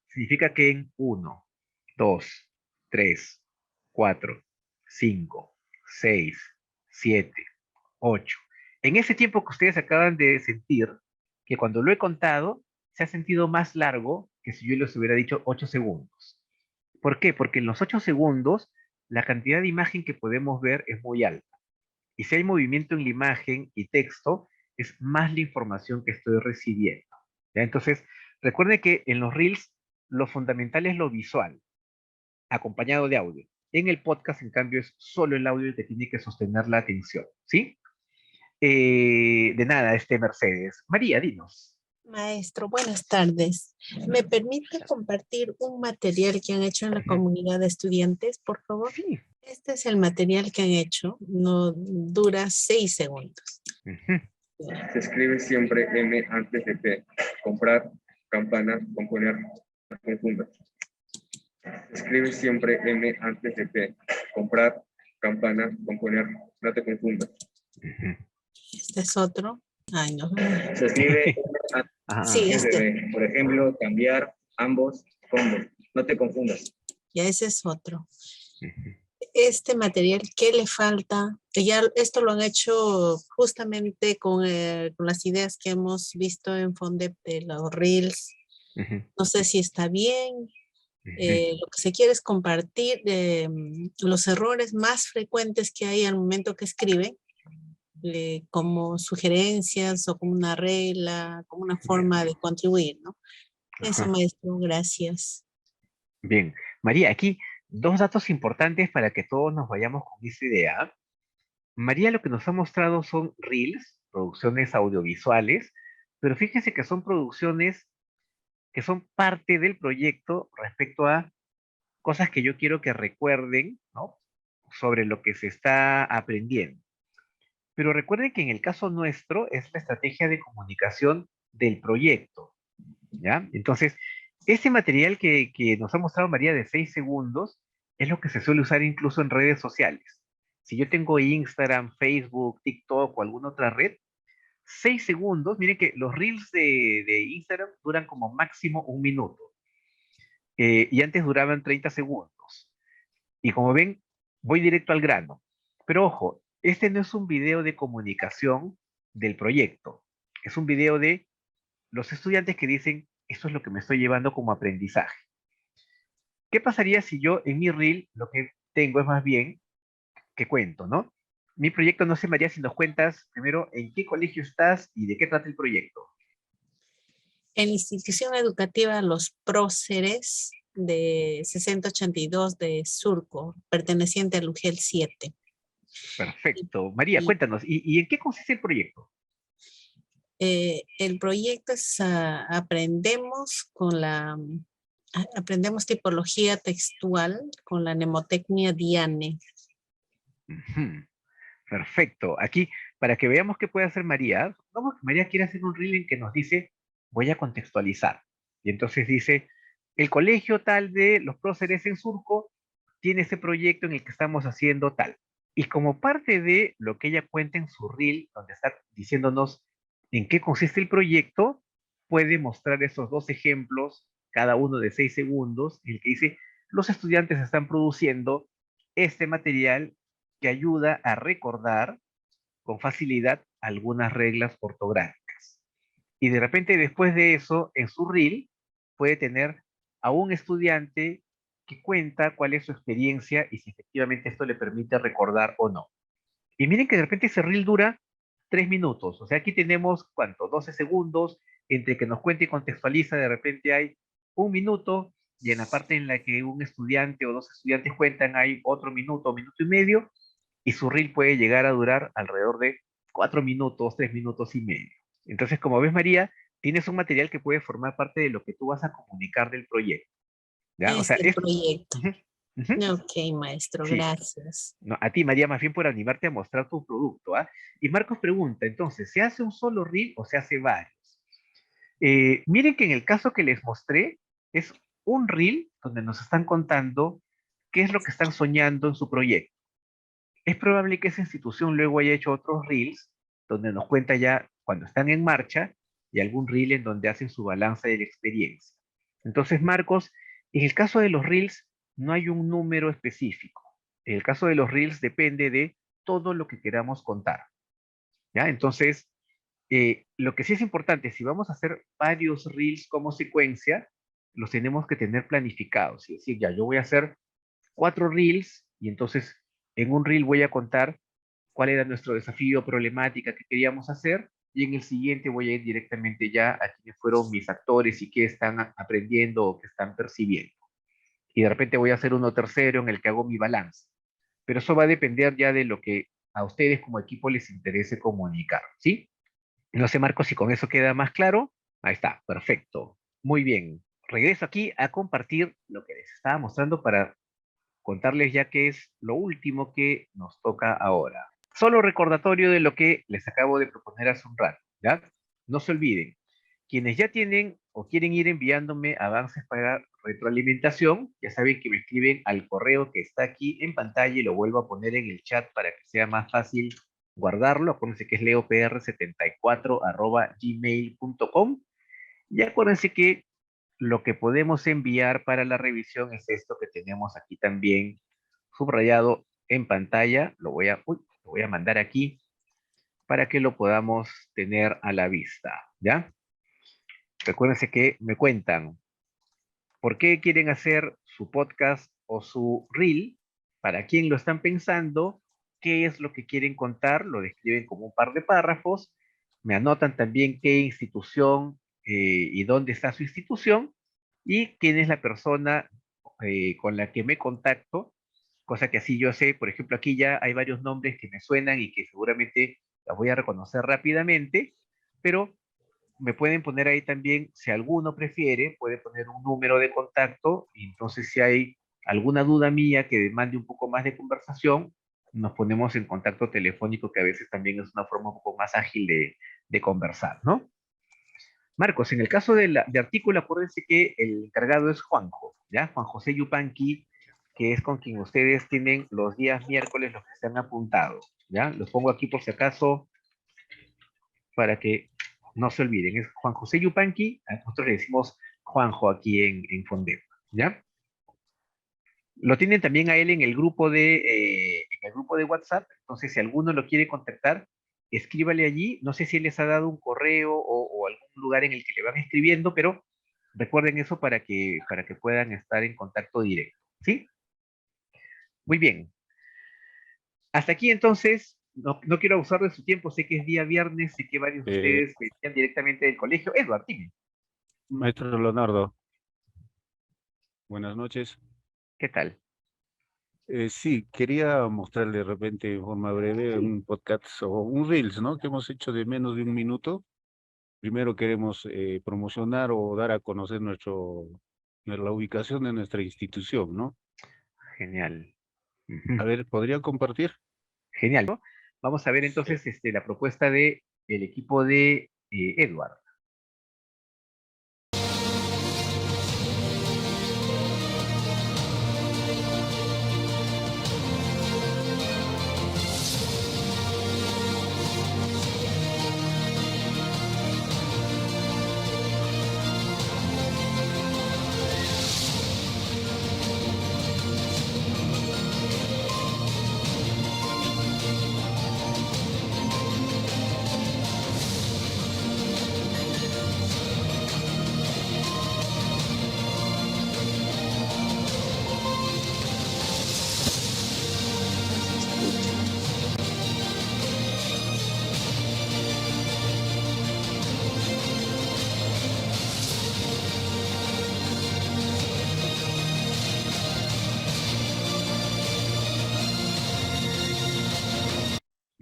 significa que en 1, 2, 3, 4, 5, 6, 7, 8. En ese tiempo que ustedes acaban de sentir, que cuando lo he contado, se ha sentido más largo que si yo les hubiera dicho 8 segundos. ¿Por qué? Porque en los 8 segundos la cantidad de imagen que podemos ver es muy alta. Y si hay movimiento en la imagen y texto, es más la información que estoy recibiendo. ¿Ya? Entonces, recuerde que en los Reels lo fundamental es lo visual, acompañado de audio. En el podcast, en cambio, es solo el audio el que tiene que sostener la atención. ¿Sí? De nada, Mercedes. María, dinos. Maestro, buenas tardes. ¿Me permite compartir un material que han hecho en la comunidad de estudiantes, por favor? Sí. Este es el material que han hecho, no dura 6 segundos. Se escribe siempre M antes de P. Comprar, campana, componer, no te confundas. Se escribe siempre M antes de P. Comprar, campana, componer, no te confundas. Este es otro. Ay, no. Se escribe Sí, antes de B. Por ejemplo, cambiar, ambos, combo. No te confundas. Ya ese es otro. Este material, ¿qué le falta? Ya esto lo han hecho justamente con las ideas que hemos visto en Fondep de los Reels. No sé si está bien. Lo que se quiere es compartir los errores más frecuentes que hay al momento que escriben, como sugerencias o como una regla, como una forma de contribuir, ¿no? Eso, maestro, gracias. Bien. María, aquí 2 datos importantes para que todos nos vayamos con esa idea. María lo que nos ha mostrado son reels, producciones audiovisuales, pero fíjense que son producciones que son parte del proyecto respecto a cosas que yo quiero que recuerden, ¿no? Sobre lo que se está aprendiendo. Pero recuerden que en el caso nuestro es la estrategia de comunicación del proyecto, ¿ya? Entonces, ese material que nos ha mostrado María de 6 segundos es lo que se suele usar incluso en redes sociales. Si yo tengo Instagram, Facebook, TikTok o alguna otra red, 6 segundos, miren que los reels de Instagram duran como máximo 1 minuto. Y antes duraban 30 segundos. Y como ven, voy directo al grano. Pero ojo, este no es un video de comunicación del proyecto. Es un video de los estudiantes que dicen, esto es lo que me estoy llevando como aprendizaje. ¿Qué pasaría si yo en mi reel lo que tengo es más bien que cuento, ¿no? Mi proyecto, no sé, María, si nos cuentas primero en qué colegio estás y de qué trata el proyecto. En la institución educativa Los Próceres de 6082 de Surco, perteneciente al UGEL 7. Perfecto. María, cuéntanos, ¿y en qué consiste el proyecto? El proyecto es aprendemos tipología textual con la mnemotecnia Diane. Perfecto. Aquí, para que veamos qué puede hacer María, vamos que María quiere hacer un reel en que nos dice, voy a contextualizar. Y entonces dice, el colegio tal de los próceres en Surco tiene este proyecto en el que estamos haciendo tal. Y como parte de lo que ella cuenta en su reel, donde está diciéndonos en qué consiste el proyecto, puede mostrar esos 2 ejemplos, cada uno de 6 segundos, en el que dice, los estudiantes están produciendo este material que ayuda a recordar con facilidad algunas reglas ortográficas. Y de repente después de eso, en su reel, puede tener a un estudiante que cuenta cuál es su experiencia y si efectivamente esto le permite recordar o no. Y miren que de repente ese reel dura 3 minutos. O sea, aquí tenemos, ¿cuánto? 12 segundos. Entre que nos cuente y contextualiza, de repente hay 1 minuto. Y en la parte en la que un estudiante o 2 estudiantes cuentan, hay otro minuto, minuto y medio. Y su reel puede llegar a durar alrededor de 4 minutos, 3 minutos y medio. Entonces, como ves, María, tienes un material que puede formar parte de lo que tú vas a comunicar del proyecto. ¿Ya? O sea, Este es... proyecto. Ujú, ujú. Ok, maestro, Sí. gracias. No, a ti, María, más bien por animarte a mostrar tu producto, ¿ah? Y Marcos pregunta, entonces, ¿se hace un solo reel o se hace varios? Miren que en el caso que les mostré, es un reel donde nos están contando qué es lo que están soñando en su proyecto. Es probable que esa institución luego haya hecho otros reels donde nos cuenta ya cuando están en marcha y algún reel en donde hacen su balance de la experiencia. Entonces, Marcos, en el caso de los reels no hay un número específico. En el caso de los reels depende de todo lo que queramos contar. ¿Ya? Entonces, lo que sí es importante, si vamos a hacer varios reels como secuencia, los tenemos que tener planificados. Es decir, ya, yo voy a hacer 4 reels y entonces en un reel voy a contar cuál era nuestro desafío, problemática que queríamos hacer, y en el siguiente voy a ir directamente ya a quiénes fueron mis actores y qué están aprendiendo o qué están percibiendo. Y de repente voy a hacer uno tercero en el que hago mi balance. Pero eso va a depender ya de lo que a ustedes como equipo les interese comunicar, ¿sí? No sé, Marcos, si con eso queda más claro. Ahí está, perfecto. Muy bien. Regreso aquí a compartir lo que les estaba mostrando para contarles ya que es lo último que nos toca ahora. Solo recordatorio de lo que les acabo de proponer hace un rato, ¿ya? No se olviden, quienes ya tienen o quieren ir enviándome avances para retroalimentación, ya saben que me escriben al correo que está aquí en pantalla y lo vuelvo a poner en el chat para que sea más fácil guardarlo. Acuérdense que es leopr74@gmail.com y acuérdense que lo que podemos enviar para la revisión es esto que tenemos aquí también subrayado en pantalla. Lo voy a mandar aquí para que lo podamos tener a la vista, ¿ya? Recuérdense que me cuentan por qué quieren hacer su podcast o su reel, para quién lo están pensando, qué es lo que quieren contar, lo describen como un par de párrafos, me anotan también qué institución y dónde está su institución y quién es la persona con la que me contacto, cosa que así yo sé, por ejemplo, aquí ya hay varios nombres que me suenan y que seguramente las voy a reconocer rápidamente, pero me pueden poner ahí también, si alguno prefiere, puede poner un número de contacto y entonces si hay alguna duda mía que demande un poco más de conversación, nos ponemos en contacto telefónico, que a veces también es una forma un poco más ágil de conversar, ¿no? Marcos, en el caso de artículo, acuérdense que el encargado es Juanjo, ¿ya? Juan José Yupanqui, que es con quien ustedes tienen los días miércoles los que se han apuntado, ¿ya? Los pongo aquí por si acaso para que no se olviden. Es Juan José Yupanqui, nosotros le decimos Juanjo aquí en Fondeo, ¿ya? Lo tienen también a él en el grupo de WhatsApp, entonces si alguno lo quiere contactar, escríbale allí, no sé si él les ha dado un correo o algún lugar en el que le van escribiendo, pero recuerden eso para que puedan estar en contacto directo, ¿sí? Muy bien. Hasta aquí entonces, no quiero abusar de su tiempo, sé que es día viernes, sé que varios de Eh, ustedes venían directamente del colegio. Edward, dime, Maestro Leonardo, buenas noches. ¿qué tal? Sí, quería mostrarle de repente en forma breve Sí. un podcast o un Reels, ¿no? Que hemos hecho de menos de un minuto. Primero queremos promocionar o dar a conocer la ubicación de nuestra institución, ¿no? Genial. A Ujú. ver, ¿podría compartir? Genial, ¿no? Vamos a ver Sí. entonces la propuesta de el equipo de Edward.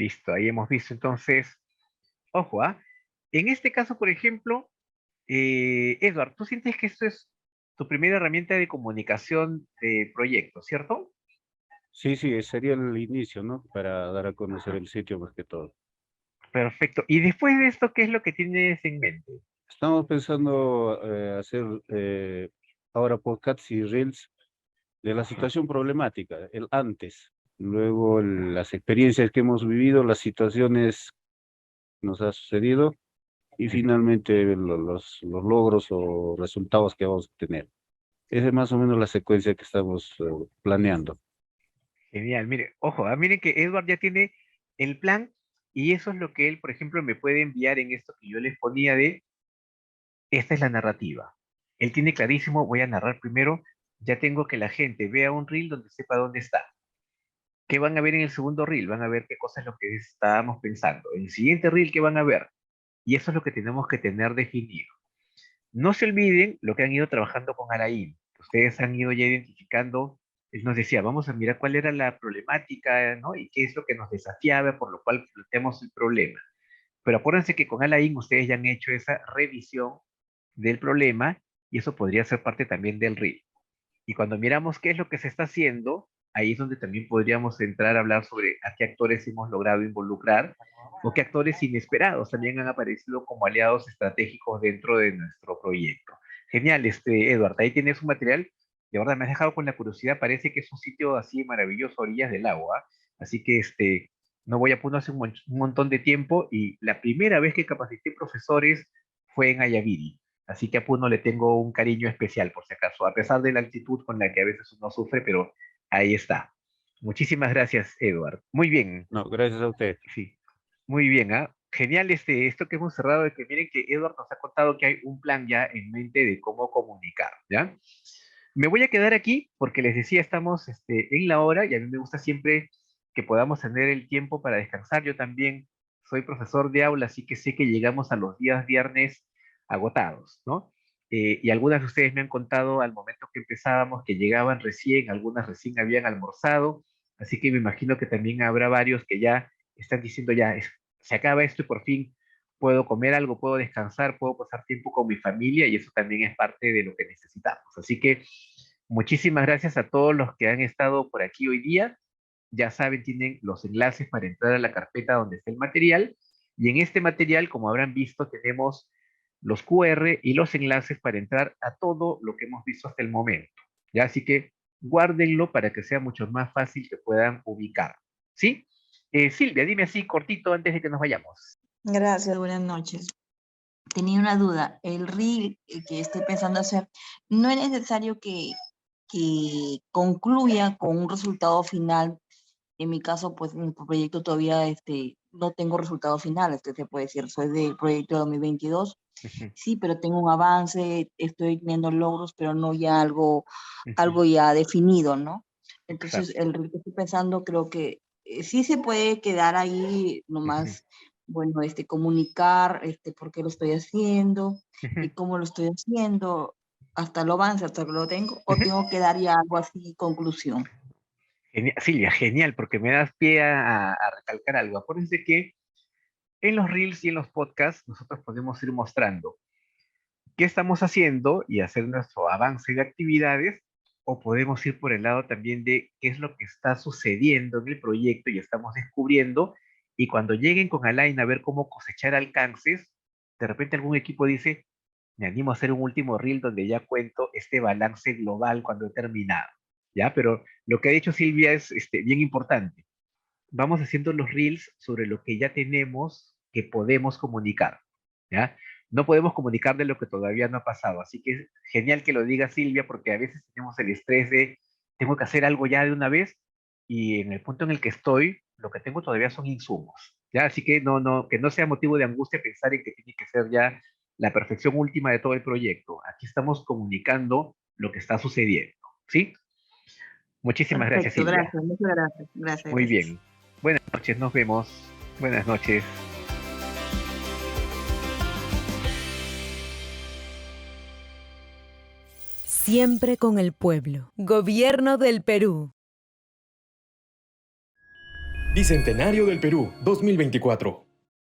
Listo, ahí hemos visto entonces, ojo, ¿ah? En este caso, por ejemplo, Edward, ¿tú sientes que esto es tu primera herramienta de comunicación de proyecto, ¿cierto? Sí, sí, ese sería el inicio, ¿no? Para dar a conocer el sitio más que todo. Perfecto. Y después de esto, ¿qué es lo que tienes en mente? Estamos pensando hacer ahora podcasts y reels de la situación problemática, el antes, luego las experiencias que hemos vivido, las situaciones que nos ha sucedido y finalmente los logros o resultados que vamos a tener. Esa es más o menos la secuencia que estamos planeando. Genial, mire, ojo, mire que Edward ya tiene el plan y eso es lo que él, por ejemplo, me puede enviar en esto que yo les ponía de, esta es la narrativa. Él tiene clarísimo, voy a narrar primero, ya tengo que la gente vea un reel donde sepa dónde está. ¿Qué van a ver en el segundo reel? Van a ver qué cosa es lo que estábamos pensando. En el siguiente reel, ¿qué van a ver? Y eso es lo que tenemos que tener definido. No se olviden lo que han ido trabajando con Alain. Ustedes han ido ya identificando, él nos decía, vamos a mirar cuál era la problemática, ¿no? Y qué es lo que nos desafiaba, por lo cual planteamos el problema. Pero acuérdense que con Alain ustedes ya han hecho esa revisión del problema y eso podría ser parte también del reel. Y cuando miramos qué es lo que se está haciendo, ahí es donde también podríamos entrar a hablar sobre a qué actores hemos logrado involucrar o qué actores inesperados también han aparecido como aliados estratégicos dentro de nuestro proyecto. Genial, Edward, ahí tienes un material, de verdad me has dejado con la curiosidad, parece que es un sitio así maravilloso a orillas del agua, así que no voy a Puno hace un montón de tiempo y la primera vez que capacité profesores fue en Ayaviri. Así que a Puno le tengo un cariño especial, por si acaso, a pesar de la altitud con la que a veces uno sufre, pero ahí está. Muchísimas gracias, Edward. Muy bien. No, gracias a usted. Sí, muy bien, ¿ah? Genial esto que hemos cerrado, de que miren que Edward nos ha contado que hay un plan ya en mente de cómo comunicar, ¿ya? Me voy a quedar aquí porque les decía, estamos en la hora y a mí me gusta siempre que podamos tener el tiempo para descansar. Yo también soy profesor de aula, así que sé que llegamos a los días viernes agotados, ¿no? Y algunas de ustedes me han contado al momento que empezábamos que llegaban recién, algunas recién habían almorzado, así que me imagino que también habrá varios que ya están diciendo ya, se acaba esto y por fin puedo comer algo, puedo descansar, puedo pasar tiempo con mi familia y eso también es parte de lo que necesitamos. Así que muchísimas gracias a todos los que han estado por aquí hoy día. Ya saben, tienen los enlaces para entrar a la carpeta donde está el material y en este material, como habrán visto, tenemos los QR y los enlaces para entrar a todo lo que hemos visto hasta el momento. ¿Ya? Así que guárdenlo para que sea mucho más fácil que puedan ubicar. ¿Sí? Silvia, dime así cortito antes de que nos vayamos. Gracias, buenas noches. Tenía una duda. El reel que estoy pensando hacer, no es necesario que concluya con un resultado final. En mi caso, pues mi proyecto todavía no tengo resultado final, se puede decir, soy del proyecto de 2022. Sí, pero tengo un avance, estoy teniendo logros, pero no ya algo ya definido, ¿no? Entonces, el reel que estoy pensando, creo que sí se puede quedar ahí nomás, bueno, comunicar por qué lo estoy haciendo y cómo lo estoy haciendo, hasta el avance, hasta que lo tengo, o tengo que dar ya algo así, conclusión. Genial, Silvia, genial, porque me das pie a recalcar algo. Acuérdense que en los reels y en los podcasts nosotros podemos ir mostrando qué estamos haciendo y hacer nuestro avance de actividades, o podemos ir por el lado también de qué es lo que está sucediendo en el proyecto y estamos descubriendo, y cuando lleguen con Alain a ver cómo cosechar alcances, de repente algún equipo dice, me animo a hacer un último reel donde ya cuento este balance global cuando he terminado, ¿ya? Pero lo que ha dicho Silvia es bien importante. Vamos haciendo los reels sobre lo que ya tenemos que podemos comunicar, ¿ya? No podemos comunicar de lo que todavía no ha pasado, así que es genial que lo diga Silvia, porque a veces tenemos el estrés de, tengo que hacer algo ya de una vez, y en el punto en el que estoy, lo que tengo todavía son insumos, ¿ya? Así que que no sea motivo de angustia pensar en que tiene que ser ya la perfección última de todo el proyecto. Aquí estamos comunicando lo que está sucediendo, ¿sí? Muchísimas gracias, Perfecto, Silvia. gracias, muchas gracias. Gracias. Muy bien. Buenas noches, nos vemos. Buenas noches. Siempre con el pueblo. Gobierno del Perú. Bicentenario del Perú, 2024.